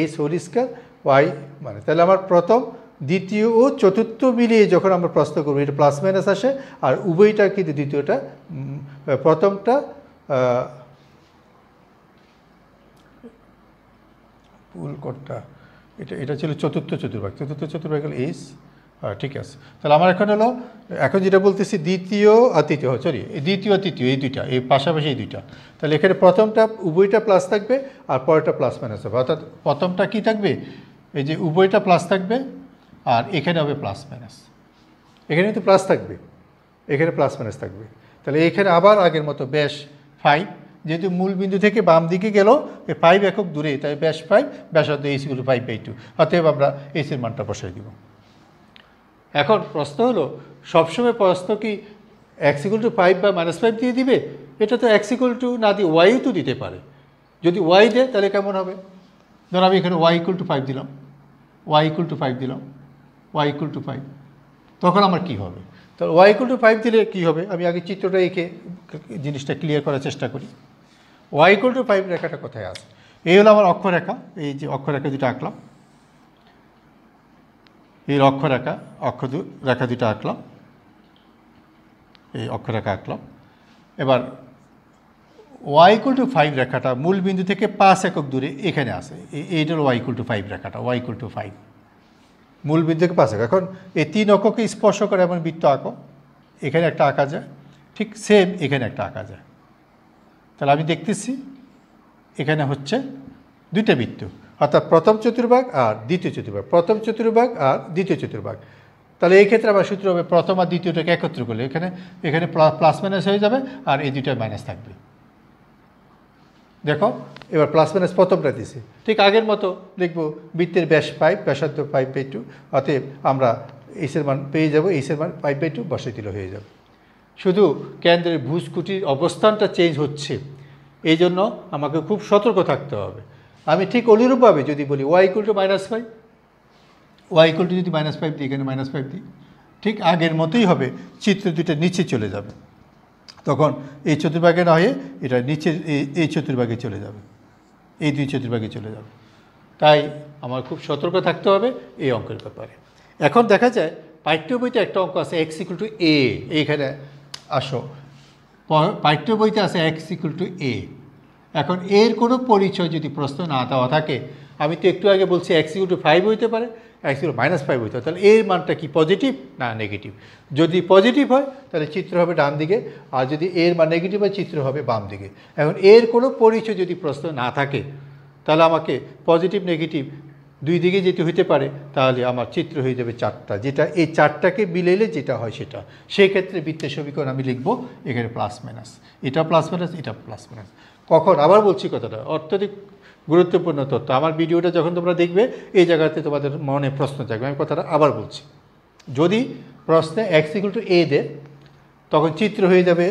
a² y মানে, তাহলে আমার প্রথম, দ্বিতীয় ও চতুর্থ মিলিয়ে যখন আমরা প্রশ্ন করবো এটা প্লাস মাইনাস আসে, আর উভয়টা কিন্তু দ্বিতীয়টা, প্রথমটা ভুল কোডটা, এটা ছিল চতুর্থ চতুর্ভাগ হলো এইচ। ঠিক আছে, তাহলে আমার এখন যেটা বলতেছি দ্বিতীয় আর তৃতীয়, দ্বিতীয় আর তৃতীয় এই দুইটা, এই পাশাপাশি এই দুইটা। তাহলে এখানে প্রথমটা উভয়টা প্লাস থাকবে, আর পরেরটা প্লাস মাইনাস হবে। অর্থাৎ প্রথমটা কি থাকবে, এই যে উভয়টা প্লাস থাকবে, আর এখানে হবে প্লাস মাইনাস। এখানে তো প্লাস থাকবে, এখানে প্লাস মাইনাস থাকবে। তাহলে এখানে আবার আগের মতো ব্যাস 5, যেহেতু মূল বিন্দু থেকে বাম দিকে গেল 5 একক দূরে, তাই ব্যাস 5, ব্যাসার্ধ h = 5/2। অতএব আমরা h এর মানটা বসাই দিব। এখন প্রশ্ন হলো, সবসময় প্রশ্ন কি x = 5 বা -5 দিয়ে দিবে? এটা তো x = না দিয়ে y তো দিতে পারে। যদি y দেয় তাহলে কেমন হবে? ধর আমি এখানে y = 5 দিলাম, y = 5 দিলাম, y = 5, তখন আমার কি হবে? তো y = 5 দিলে কি হবে? আমি আগে চিত্রটা এঁকে জিনিসটা ক্লিয়ার করার চেষ্টা করি। y = 5 রেখাটা কোথায় আছে? এই হলো আমার অক্ষরেখা, এই যে অক্ষরেখা দুটো আঁকলাম, এই রেখা দুটো আঁকলাম, এই অক্ষরেখা আঁকলাম। এবার y = 5 রেখাটা মূল বিন্দু থেকে 5 একক দূরে এখানে আছে, এইটা হলো y = 5 রেখাটা, y = 5 মূল বিন্দু থেকে 5 একক। এখন এই 3 অক্ষকে স্পর্শ করে এমন বৃত্ত আঁকো, এখানে একটা আঁকা যায়, ঠিক সেম এখানে একটা আঁকা যায়। তাহলে আমি দেখতেছি এখানে হচ্ছে দুইটা বৃত্ত, অর্থাৎ প্রথম চতুর্ভাগ আর দ্বিতীয় চতুর্ভাগ, প্রথম চতুর্ভাগ আর দ্বিতীয় চতুর্ভাগ। তাহলে এই ক্ষেত্রে আমার সূত্র হবে প্রথম আর দ্বিতীয়টাকে একত্র করলে এখানে প্লাস মাইনাস হয়ে যাবে, আর এই দুইটায় মাইনাস থাকবে। দেখো এবার প্লাস মাইনাস প্রথমটা দিছি, ঠিক আগের মতো লিখবো বৃত্তের ব্যাস 5, ব্যাসার্ধ 5/2। অতএব আমরা এইচের মান পেয়ে যাব, এইচের মান 5/2 বসাই দিলে হয়ে যাবে। শুধু কেন্দ্রের ভুজকুটির অবস্থানটা চেঞ্জ হচ্ছে, এই জন্য আমাকে খুব সতর্ক থাকতে হবে। আমি ঠিক অনুরূপভাবে যদি বলি y = -5, y = যদি -5 দিই, এখানে -5 দিই, ঠিক আগের মতোই হবে, চিত্র দুইটা নিচে চলে যাবে। তখন এই চতুর্ভাগে না হয়ে এটা নিচে এই চতুর্ভাগে চলে যাবে, এই দুই চতুর্ভাগে চলে যাবে। তাই আমার খুব সতর্ক থাকতে হবে এই অঙ্কের ব্যাপারে। এখন দেখা যায় পাঠ্য বইতে একটা অঙ্ক আছে x = a, এইখানে আসো, পাঠ্য বইতে আছে x = a। এখন এর কোনো পরিচয় যদি প্রশ্ন না দেওয়া থাকে, আমি তো একটু আগে বলছি x = 5 হইতে পারে, x = -5 হইতে পারে, তাহলে এর মানটা কি পজিটিভ না নেগেটিভ? যদি পজিটিভ হয় তাহলে চিত্র হবে ডান দিকে, আর যদি এর মান নেগেটিভ হয় চিত্র হবে বাম দিকে। এখন এর কোনো পরিচয় যদি প্রশ্ন না থাকে, তাহলে আমাকে পজিটিভ নেগেটিভ দুই দিকে যেতে হইতে পারে, তাহলে আমার চিত্র হয়ে যাবে 4টা, যেটা এই 4টাকে মিলাইলে যেটা হয় সেটা। সেই ক্ষেত্রে বৃত্তের সমীকরণ আমি লিখবো এখানে প্লাস মাইনাস, এটা প্লাস মাইনাস, এটা প্লাস মাইনাস। কখন আবার বলছি কথাটা, অত্যধিক গুরুত্বপূর্ণ তথ্য। আমার ভিডিওটা যখন তোমরা দেখবে এই জায়গাতে তোমাদের মনে প্রশ্ন জাগবে, আমি কথাটা আবার বলছি। যদি প্রশ্নে x = a দে, তখন চিত্র হয়ে যাবে,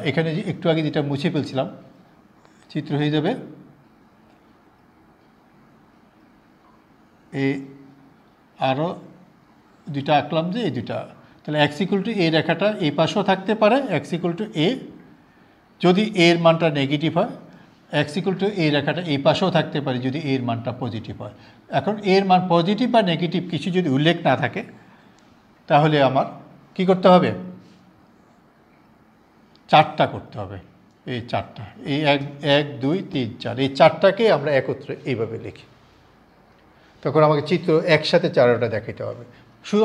এখানে একটু আগে যেটা মুছে ফেলছিলাম, চিত্র হয়ে যাবে এই আরও দুইটা আঁকলাম যে এই দুইটা, তাহলে এক্স ইকুয়াল টু এ রেখাটা এই পাশেও থাকতে পারে, এক্স ইকুয়াল টু এ, যদি এর মানটা নেগেটিভ হয়, এক্স ইকুয়াল টু এই রেখাটা এই পাশেও থাকতে পারে যদি এর মানটা পজিটিভ হয়। এখন এর মান পজিটিভ বা নেগেটিভ কিছু যদি উল্লেখ না থাকে তাহলে আমার কি করতে হবে, চারটা করতে হবে, এই চারটা, এই 1 2 3 4, এই চারটাকে আমরা একত্রে এইভাবে লিখি। তখন আমাকে চিত্র একসাথে চারোটা দেখাতে হবে।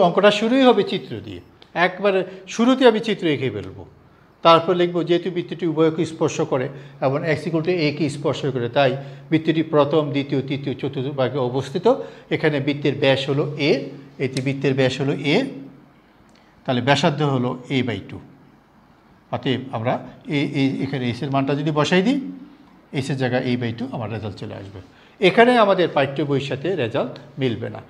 অঙ্কটা শুরুই হবে চিত্র দিয়ে, একবারে শুরুতে আমি চিত্র এঁকে ফেলবো, তারপর লিখবো যেহেতু বৃত্তটি উভয়কে স্পর্শ করে এবং এক্স ইকুয়াল টু এ কে স্পর্শ করে, তাই বৃত্তটি প্রথম, দ্বিতীয়, তৃতীয়, চতুর্থ ভাগে অবস্থিত। এখানে বৃত্তের ব্যাস হলো এ, এটি বৃত্তের ব্যাস হলো এ, তাহলে ব্যাসার্ধ হলো a/2। অতএব আমরা এখানে এসের মানটা যদি বসাই দিই, এসের জায়গায় a/2 আমার রেজাল্ট চলে আসবে। এখানে আমাদের পাঠ্য বইয়ের সাথে রেজাল্ট মিলবে না।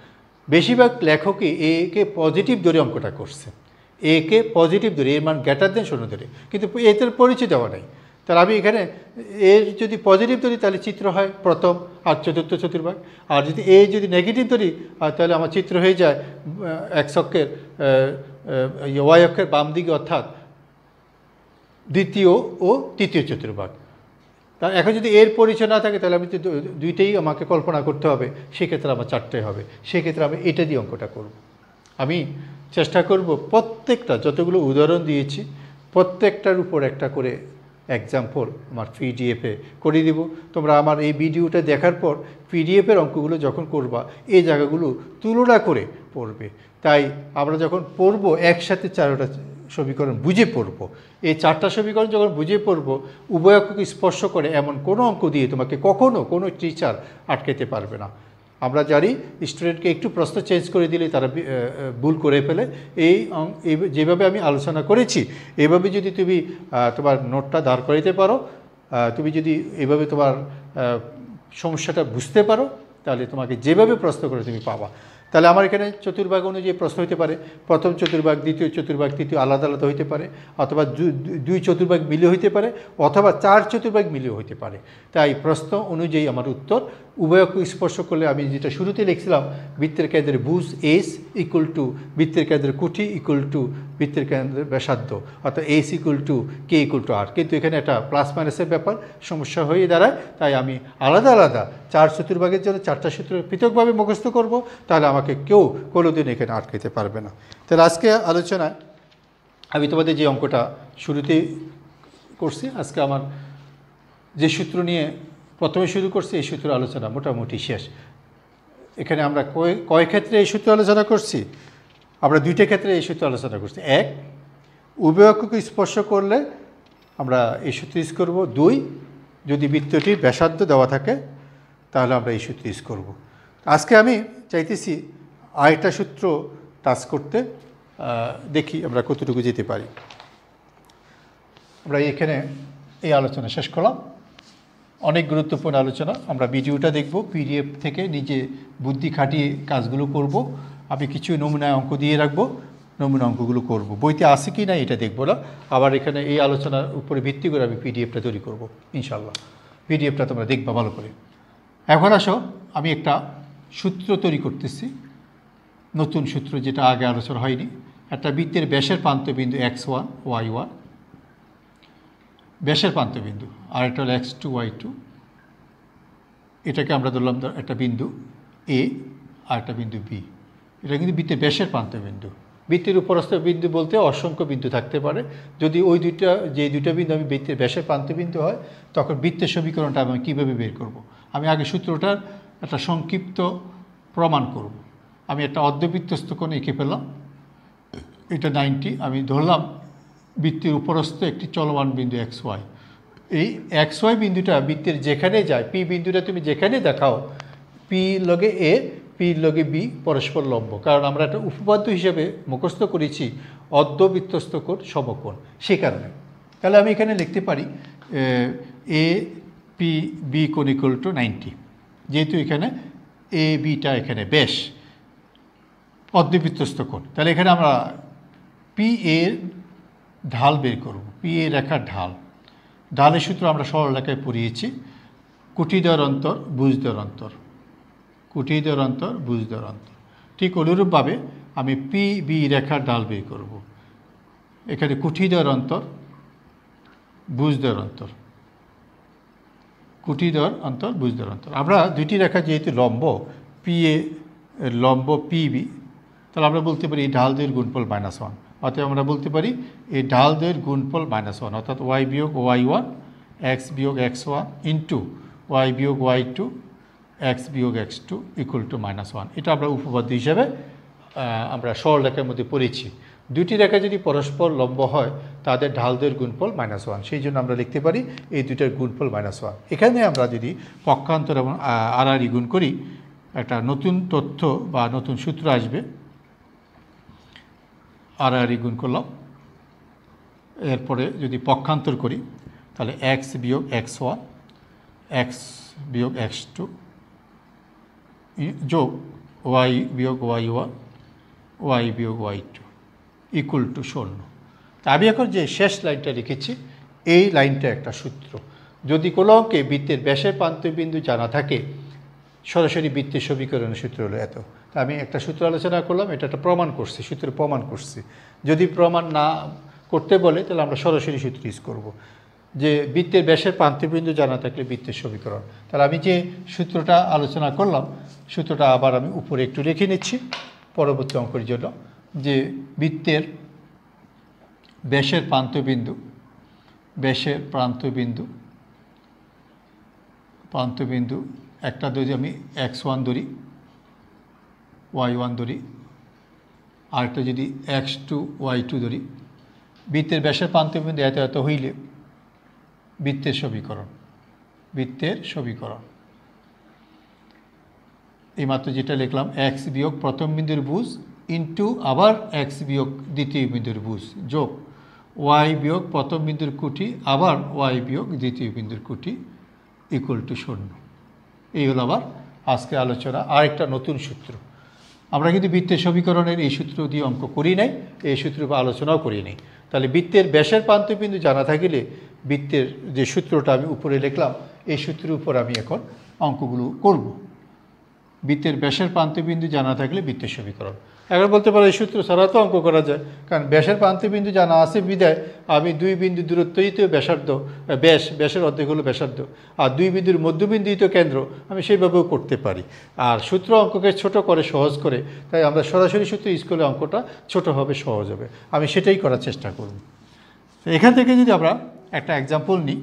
বেশিরভাগ লেখকই একে পজিটিভ ধরে অঙ্কটা করছে, একে পজিটিভ ধরে, এর মান গ্রেটার দেন 0 ধরে, কিন্তু এতে পরিচয় দেওয়া নাই। তাহলে আমি এখানে এর যদি পজিটিভ ধরি তাহলে চিত্র হয় প্রথম আর চতুর্থ চতুর্ভাগ, আর যদি এ যদি নেগেটিভ ধরি তাহলে আমার চিত্র হয়ে যায় এক্স অক্ষের ওয়াই অক্ষের বাম দিকে, অর্থাৎ দ্বিতীয় ও তৃতীয় চতুর্ভাগ। তা এখন যদি এর পরিচয় না থাকে তাহলে আমি দুইটাই আমাকে কল্পনা করতে হবে, সেক্ষেত্রে আমার চারটাই হবে, সেক্ষেত্রে আমি এটা দিয়ে অঙ্কটা করব। আমি চেষ্টা করব প্রত্যেকটা যতগুলো উদাহরণ দিয়েছি প্রত্যেকটার উপর একটা করে এক্সাম্পল আমার পিডিএফে করে দিব। তোমরা আমার এই ভিডিওটা দেখার পর পিডিএফের অঙ্কগুলো যখন করবা এই জায়গাগুলো তুলনা করে পড়বে। তাই আমরা যখন পড়ব একসাথে চারটা সমীকরণ বুঝে পড়ব, এই চারটা সমীকরণ যখন বুঝে পড়ব উভয় অক্ষকে স্পর্শ করে এমন কোনো অঙ্ক দিয়ে তোমাকে কখনো কোনো টিচার আটকাতে পারবে না। আমরা জানি স্টুডেন্টকে একটু প্রশ্ন চেঞ্জ করে দিলে তারা ভুল করে ফেলে। এই যেভাবে আমি আলোচনা করেছি এইভাবে যদি তুমি তোমার নোটটা দাঁড় করাইতে পারো, তুমি যদি এভাবে তোমার সমস্যাটা বুঝতে পারো, তাহলে তোমাকে যেভাবে প্রশ্ন করে তুমি পাবা। তাহলে আমার এখানে চতুর্ভাগ অনুযায়ী প্রশ্ন হতে পারে, প্রথম চতুর্ভাগ, দ্বিতীয় চতুর্ভাগ, তৃতীয় আলাদা আলাদা হইতে পারে, অথবা 2 চতুর্ভাগ মিলে হইতে পারে, অথবা 4 চতুর্ভাগ মিলেও হইতে পারে। তাই প্রশ্ন অনুযায়ী আমার উত্তর উভয়কে স্পর্শ করলে আমি যেটা শুরুতে লিখছিলাম বৃত্তের কেন্দ্রের ভুজ এস ইকুয়াল টু বৃত্তের কেন্দ্রের কুঠি ইকুয়াল টু বৃত্তের কেন্দ্রের ব্যাসার্ধ, অর্থাৎ s equal to k equal to r. কিন্তু এখানে একটা প্লাস মাইনাসের ব্যাপার সমস্যা হয়ে দাঁড়ায়, তাই আমি আলাদা আলাদা 4 চতুর্ভাগের জন্য 4টা সূত্র পৃথকভাবে মুখস্থ করব, তাহলে আমাকে কেউ কোনোদিন এখানে আটকাতে পারবে না। তাহলে আজকে আলোচনায় আমি তোমাদের যে অঙ্কটা শুরুতে করছি, আজকে আমার যে সূত্র নিয়ে প্রথমে শুরু করছি এই সূত্র আলোচনা মোটামুটি শেষ। এখানে আমরা কয় ক্ষেত্রে এই সূত্র আলোচনা করছি, আমরা 2টা ক্ষেত্রে এই সূত্র আলোচনা করছি। 1, উভয় অক্ষকে স্পর্শ করলে আমরা এই সূত্র ইউজ করব। 2, যদি বৃত্তটির ব্যাসার্ধ দেওয়া থাকে তাহলে আমরা এই সূত্র ইউজ করব। আজকে আমি চাইতেছি আরেকটা সূত্র টাচ করতে, দেখি আমরা কতটুকু যেতে পারি। আমরা এখানে এই আলোচনা শেষ করলাম, অনেক গুরুত্বপূর্ণ আলোচনা। আমরা ভিডিওটা দেখব, পিডিএফ থেকে নিজে বুদ্ধি খাটিয়ে কাজগুলো করব। আমি কিছু নমুনা অঙ্ক দিয়ে রাখবো, নমুনা অঙ্কগুলো করব। বইতে আছে কি না এটা দেখব না, আবার এখানে এই আলোচনার উপরে ভিত্তি করে আমি পিডিএফটা তৈরি করব ইনশাল্লাহ। পিডিএফটা তোমরা দেখবা ভালো করে। এখন আসো, আমি একটা সূত্র তৈরি করতেছি, নতুন সূত্র, যেটা আগে আলোচনা হয়নি। একটা বৃত্তের ব্যাসের প্রান্তবিন্দু x1 y1, ব্যাসের প্রান্তবিন্দু, আর একটা হলো x2 y2। এটাকে আমরা ধরলাম একটা বিন্দু এ আর একটা বিন্দু বি। এটা কিন্তু বৃত্তের ব্যাসের প্রান্তবিন্দু। বৃত্তের উপরস্থ বিন্দু বলতে অসংখ্য বিন্দু থাকতে পারে। যদি ওই যে দুইটা বিন্দু আমি বৃত্তের ব্যাসের প্রান্তবিন্দু হয়, তখন বৃত্তের সমীকরণটা আমি কীভাবে বের করব। আমি আগে সূত্রটার একটা সংক্ষিপ্ত প্রমাণ করব। আমি একটা অর্ধবৃত্তস্থ কোণ এঁকে পেলাম, এটা 90। আমি ধরলাম বৃত্তের উপরস্থ একটি চলমান বিন্দু XY। এই XY বিন্দুটা বৃত্তের যেখানে যায়, পি বিন্দুটা তুমি যেখানে দেখাও, পি লগে এ, পি লগে বি পরস্পর লম্ব। কারণ আমরা একটা উপপাদ্য হিসেবে মুখস্থ করেছি অর্ধবৃত্তস্থ কোণ সমকোণ, সে কারণে। তাহলে আমি এখানে লিখতে পারি এ পি বি কোণ ইকুয়াল টু 90। যেহেতু এখানে এ বিটা এখানে ব্যাস, অর্ধবৃত্তস্থ কোণ, তাহলে এখানে আমরা পি এর ঢাল বের করব। পি এ রেখার ঢাল, ঢালের সূত্র আমরা সরল রেখায় পড়িয়েছি, কুটি দ্বয়ের অন্তর ভুজ দ্বয়ের অন্তর। কুঠিদ্বয়ের অন্তর ভুজদ্বয়ের অন্তর। ঠিক অনুরূপভাবে আমি পি বি রেখার ঢাল বের করব। এখানে কুঠিদ্বয়ের অন্তর ভুজদ্বয়ের অন্তর, কুঠিদ্বয়ের অন্তর ভুজদ্বয়ের অন্তর। আমরা দুইটি রেখা যেহেতু লম্ব, পি এ লম্ব পি বি, তাহলে আমরা বলতে পারি এই ঢাল দুইয়ের গুণফল -1। অর্থাৎ আমরা বলতে পারি এই ঢাল দুইয়ের গুণফল -1, অর্থাৎ ওয়াই বিয়োগ ওয়াই1, এক্স বিয়োগ x1 ইন্টু ওয়াই বিয়োগ ওয়াই2, এক্স বিয়োগ x2 ইকুয়াল টু -1। এটা আমরা উপপাদ্য হিসাবে আমরা সরল রেখার মধ্যে পড়েছি। দুইটি রেখা যদি পরস্পর লম্ব হয় তাদের ঢাল দুইয়ের গুণফল -1, সেই জন্য আমরা লিখতে পারি এই দুইটার গুণফল -1। এখানে আমরা যদি পক্ষান্তর এবং আড়াআড়ি গুণ করি একটা নতুন তথ্য বা নতুন সূত্র আসবে। আড়াআড়ি গুণ করলাম, এরপরে যদি পক্ষান্তর করি তাহলে এক্স বিয়োগ x1, এক্স বিয়োগ x2 যোগ ওয়াই বিয়োগ ওয়াই1, ওয়াই বিয়োগ ওয়াই2 ইকুয়াল টু 0। তা আমি এখন যে শেষ লাইনটা লিখেছি এই লাইনটা একটা সূত্র। যদি কোনো অঙ্কে বৃত্তের ব্যাসের প্রান্তবিন্দু জানা থাকে, সরাসরি বৃত্তের সমীকরণের সূত্র হলো এত। তা আমি একটা সূত্র আলোচনা করলাম, এটা একটা প্রমাণ করছি, সূত্র প্রমাণ করছি। যদি প্রমাণ না করতে বলে তাহলে আমরা সরাসরি সূত্র ইউজ করব, যে বৃত্তের ব্যাসের প্রান্তবিন্দু জানা থাকলে বৃত্তের সমীকরণ। তাহলে আমি যে সূত্রটা আলোচনা করলাম, সূত্রটা আবার আমি উপরে একটু লিখে নিচ্ছি পরবর্তী অঙ্কের জন্য, যে বৃত্তের ব্যাসের প্রান্তবিন্দু, ব্যাসের প্রান্তবিন্দু একটা যদি আমি x1 ধরি, y1 ধরি, আরেকটা যদি x2 y2 ধরি, বৃত্তের ব্যাসের প্রান্তবিন্দু এত এত হইলে বৃত্তের সমীকরণ, বৃত্তের সমীকরণ এইমাত্র যেটা লিখলাম, এক্স বিয়োগ প্রথম বিন্দুর ভুজ ইন্টু আবার এক্স বিয়োগ দ্বিতীয় বিন্দুর ভুজ যোগ ওয়াই বিয়োগ প্রথম বিন্দুর কুটি আবার ওয়াই বিয়োগ দ্বিতীয় বিন্দুর কুটি ইকুয়াল টু 0। এই হলো আবার আজকে আলোচনা আরেকটা নতুন সূত্র। আমরা কিন্তু বৃত্তের সমীকরণের এই সূত্র দিয়ে অঙ্ক করি নাই, এই সূত্র বা আলোচনাও করি নাই। তাহলে বৃত্তের ব্যাসের প্রান্তবিন্দু জানা থাকিলে বৃত্তের যে সূত্রটা আমি উপরে লিখলাম এই সূত্রের উপর আমি এখন অঙ্কগুলো করব। বৃত্তের ব্যাসের প্রান্তবিন্দু জানা থাকলে বৃত্তের সমীকরণ। এখন বলতে পারো এই সূত্র ছাড়া তো অঙ্ক করা যায়, কারণ ব্যাসের প্রান্তবিন্দু জানা আছে বিদায় আমি দুই বিন্দু দূরত্বই তো ব্যাসার্ধ, ব্যাসের অর্ধেক হলো ব্যাসার্ধ, আর দুই বিন্দুর মধ্যবিন্দুই তো কেন্দ্র, আমি সেইভাবেও করতে পারি। আর সূত্র অঙ্ককে ছোট করে সহজ করে, তাই আমরা সরাসরি সূত্র ইউজ করলে অঙ্কটা ছোট হবে, সহজ হবে। আমি সেটাই করার চেষ্টা করব। এখান থেকে যদি আমরা একটা এক্সাম্পল নিই,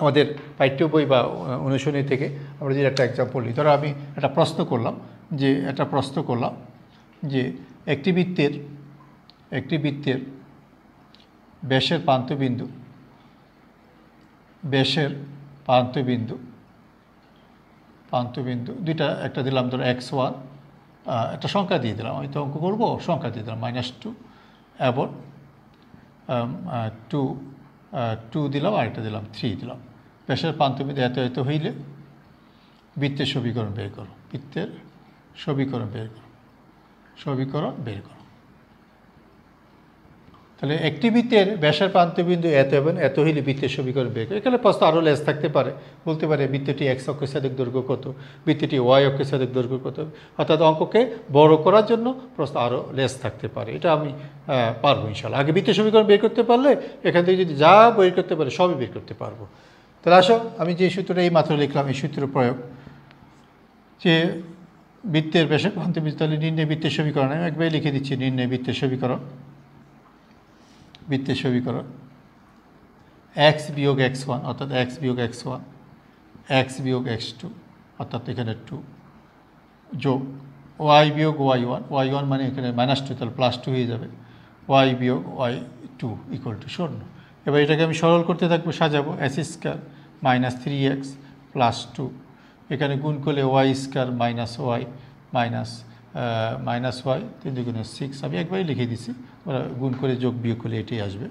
আমাদের পাঠ্য বই বা অনুশীলনী থেকে আমরা যদি একটা এক্সাম্পল নিই, ধরো আমি একটা প্রশ্ন করলাম যে একটি বৃত্তের ব্যাসের প্রান্তবিন্দু দুইটা, একটা দিলাম ধরো x1, একটা সংখ্যা দিয়ে দিলাম, আমি তো অঙ্ক করবো, সংখ্যা দিয়ে দিলাম -2 এবং 2 দিলাম, আরেকটা দিলাম 3 দিলাম। ব্যাসের প্রান্তবিন্দু এত এত হইলে বৃত্তের সমীকরণ বের করো, বৃত্তের সমীকরণ বের করো। তাহলে একটি বৃত্তের ব্যাসের প্রান্তবিন্দু এত এবং এত হইলে বৃত্তের সমীকরণ বের করো। এখানে প্রশ্ন আরও লেস থাকতে পারে, বলতে পারে বৃত্তটি x অক্ষের সাথে দৈর্ঘ্য কত, বৃত্তটি y অক্ষের সাথে দৈর্ঘ্য কত, অর্থাৎ অঙ্ককে বড় করার জন্য প্রশ্ন আরও লেস থাকতে পারে। এটা আমি পারবো ইনশাল্লাহ। আগে বৃত্তের সমীকরণ বের করতে পারলে এখান থেকে যদি যা বের করতে পারে সবই বের করতে পারবো। তাহলে আসো আমি যে সূত্রটা এই মাত্র লিখলাম, এই সূত্র প্রয়োগ, যে বৃত্তের ব্যাসের প্রান্তবিন্দু, তাহলে নির্ণয় বৃত্তের সমীকরণ আমি একবারই লিখে দিচ্ছি, নির্ণয় বৃত্তের সমীকরণ x বিয়োগ x1 অর্থাৎ x বিয়োগ x1, x বিয়োগ x2 অর্থাৎ এখানে 2 যোগ y বিয়োগ y1 মানে এখানে -2, তাহলে +2 হয়ে যাবে, y বিয়োগ y2 ইকুয়াল টু 0। এবার এটাকে আমি সরল করতে থাকবো, সাজাবো, s² -3x + 2, এখানে গুণ করলে y² -y 3 দুগুণে 6, আমি একবারই লিখে দিছি, ওরা গুণ করে যোগ বিয়োগ করলে এটাই আসবে।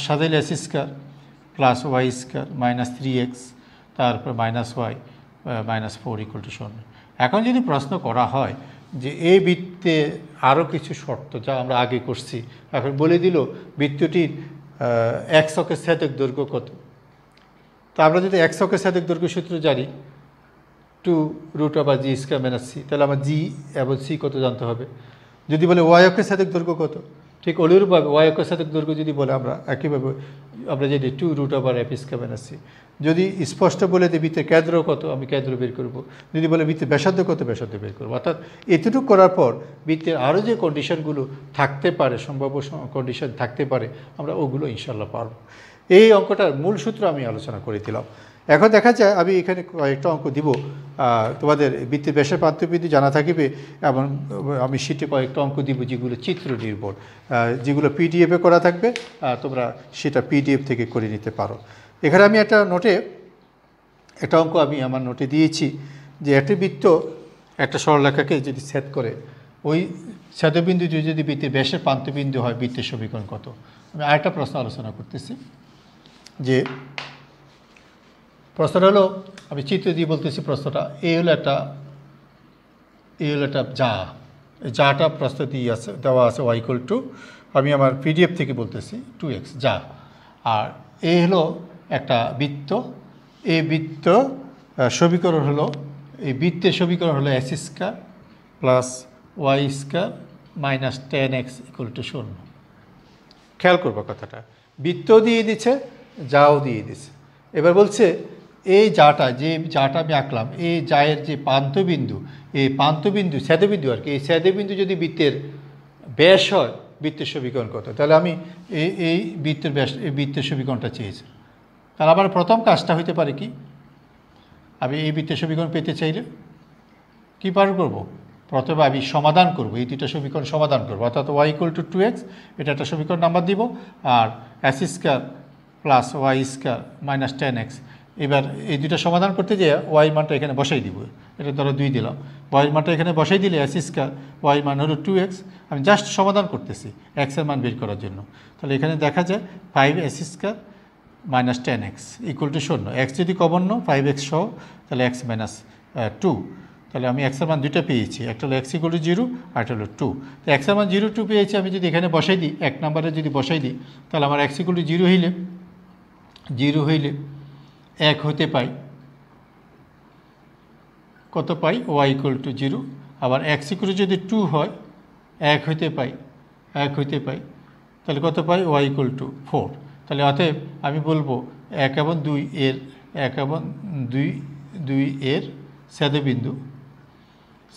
সাজাইলে s² + y² -3x তারপর -y -4 ইকুয়াল টু 0। এখন যদি প্রশ্ন করা হয় যে এই বৃত্তে আরও কিছু শর্ত যা আমরা আগে করছি, এখন বলে দিল বৃত্তটির x অক্ষের ছেদক দৈর্ঘ্য কত। তা আমরা যদি x অক্ষের ছেদক দৈর্ঘ্য সূত্র জানি, 2√g² - c, তাহলে আমার জি এবং সি কত জানতে হবে। যদি বলে ওয়াই অক্ষের সাথে দৈর্ঘ্য কত, ঠিক অনুরূপভাবে ওয়াই অক্ষের সাথে দৈর্ঘ্য যদি বলে আমরা একইভাবে আমরা জানি 2√f² - c। যদি স্পষ্ট বলে দেয় বৃত্তের কেন্দ্র কত, আমি কেন্দ্র বের করব। যদি বলে বৃত্তের ব্যাসার্ধ কত, ব্যাসার্ধ বের করবো। অর্থাৎ এতটুকু করার পর বৃত্তের আরও যে কন্ডিশনগুলো থাকতে পারে, সম্ভাব্য কন্ডিশন থাকতে পারে, আমরা ওগুলো ইনশাল্লাহ পারব। এই অঙ্কটার মূল সূত্র আমি আলোচনা করে দিলাম। এখন দেখা যায় আমি এখানে কয়েকটা অঙ্ক দিব, তোমাদের বৃত্তের ব্যাসের প্রান্তবিন্দু জানা থাকিবে, এবং আমি শীটে কয়েকটা অঙ্ক দিব যেগুলো চিত্র নির্ভর, যেগুলো পিডিএফে করা থাকবে, তোমরা সেটা পিডিএফ থেকে করে নিতে পারো। এখানে আমি একটা নোটে একটা অঙ্ক আমি আমার নোটে দিয়েছি যে একটি বৃত্ত একটা সরলরেখাকে যদি ছেদ করে, ওই ছেদবিন্দু যদি বৃত্তের ব্যাসের প্রান্তবিন্দু হয়, বৃত্তের সমীকরণ কত। আমি আরেকটা প্রশ্ন আলোচনা করতেছি, যে প্রশ্নটা হলো, আমি চিত্র দিয়ে বলতেছি প্রশ্নটা, এই হলো একটা যা, এই যাটা প্রশ্ন দিয়ে আছে, দেওয়া আছে y=, আমি আমার পিডিএফ থেকে বলতেছি 2x যা। আর এই হলো একটা বৃত্ত, এই বৃত্ত সমীকরণ হলো, এই বৃত্তের সমীকরণ হলো x² + y² - 10x = 0। খেয়াল করবো কথাটা, বৃত্ত দিয়ে দিচ্ছে, যাও দিয়ে দিচ্ছে। এবার বলছে এই যাটা, যে যাটা আমি আঁকলাম, এই যায়ের যে প্রান্তবিন্দু, এই প্রান্তবিন্দু ছেদবিন্দু আর কি, এই ছেদবিন্দু যদি বৃত্তের ব্যাস হয়, বৃত্তের সমীকরণ কত। তাহলে আমি এই বৃত্তের ব্যাস, এই বৃত্তের সমীকরণটা চেয়েছি। তাহলে আমার প্রথম কাজটা হইতে পারে কি, আমি এই বৃত্তের সমীকরণ পেতে চাইলে কী পার করব, প্রথমে আমি সমাধান করব, এই দুইটা সমীকরণ সমাধান করব। অর্থাৎ y= 2x, এটা একটা সমীকরণ নাম্বার দিব, আর s² + y² - 10x। এবার এই দুইটা সমাধান করতে যেয়ে y মানটা এখানে বসাই দিব, এটা ধরো 2 দিলাম, y মানটা এখানে বসাই দিলে s², y মান হলো 2x। আমি জাস্ট সমাধান করতেছি x এর মান বের করার জন্য। তাহলে এখানে দেখা যায় 5s² - 10x = 0। x যদি কমন নাও 5x সহ, তাহলে x - 2। তাহলে আমি x এর মান দুইটা পেয়েছি, একটা হলো x = 0, আর একটা হলো 2। তো x এর মান 0, 2 পেয়েছি। আমি যদি এখানে বসাই দিই, 1 নম্বরে যদি বসাই দিই, তাহলে আমার x = 0 হইলে 1 হতে পাই, কত পাই, y = 0। আবার x যদি 2 হয়, 1 হতে পাই, তাহলে কত পাই, y = 4। তাহলে অতএব আমি বলবো 1 এবং 2 এর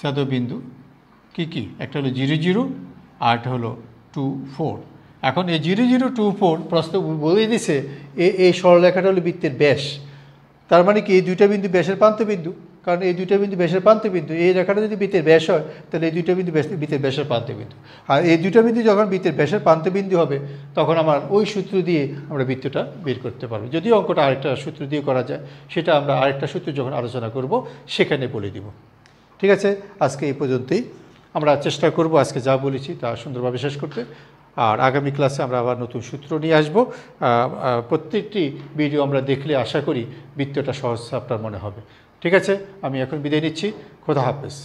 ছেদবিন্দু কি একটা হলো 0, 0, আর একটা হলো 2, 4। এখন এই 0, 0, 2, 4 প্রশ্ন বলে দিছে এই সরলরেখাটা হলো বৃত্তের ব্যাস। তার মানে কি, এই দুইটা বিন্দু ব্যাসের প্রান্তবিন্দু, কারণ এই দুইটা বিন্দু ব্যাসের প্রান্তবিন্দু। এই রেখাটা যদি বৃত্তের ব্যাস হয়, তাহলে এই দুইটা বিন্দু বৃত্তের ব্যাসের প্রান্তবিন্দু। আর এই দুইটা বিন্দু যখন বৃত্তের ব্যাসের প্রান্তবিন্দু হবে, তখন আমার ওই সূত্র দিয়ে আমরা বৃত্তটা বের করতে পারবো। যদিও অঙ্কটা আরেকটা সূত্র দিয়ে করা যায়, সেটা আমরা আরেকটা সূত্র যখন আলোচনা করব সেখানে বলে দিব। ঠিক আছে, আজকে এই পর্যন্তই। আমরা চেষ্টা করব আজকে যা বলেছি তা সুন্দরভাবে শেষ করতে। আর আগামী ক্লাসে আমরা আবার নতুন সূত্র নিয়ে আসব। প্রত্যেকটি ভিডিও আমরা দেখলে আশা করি বৃত্তটা সহজ আপনার মনে হবে। ঠিক আছে, আমি এখন বিদায় নিচ্ছি। খোদা হাফেজ।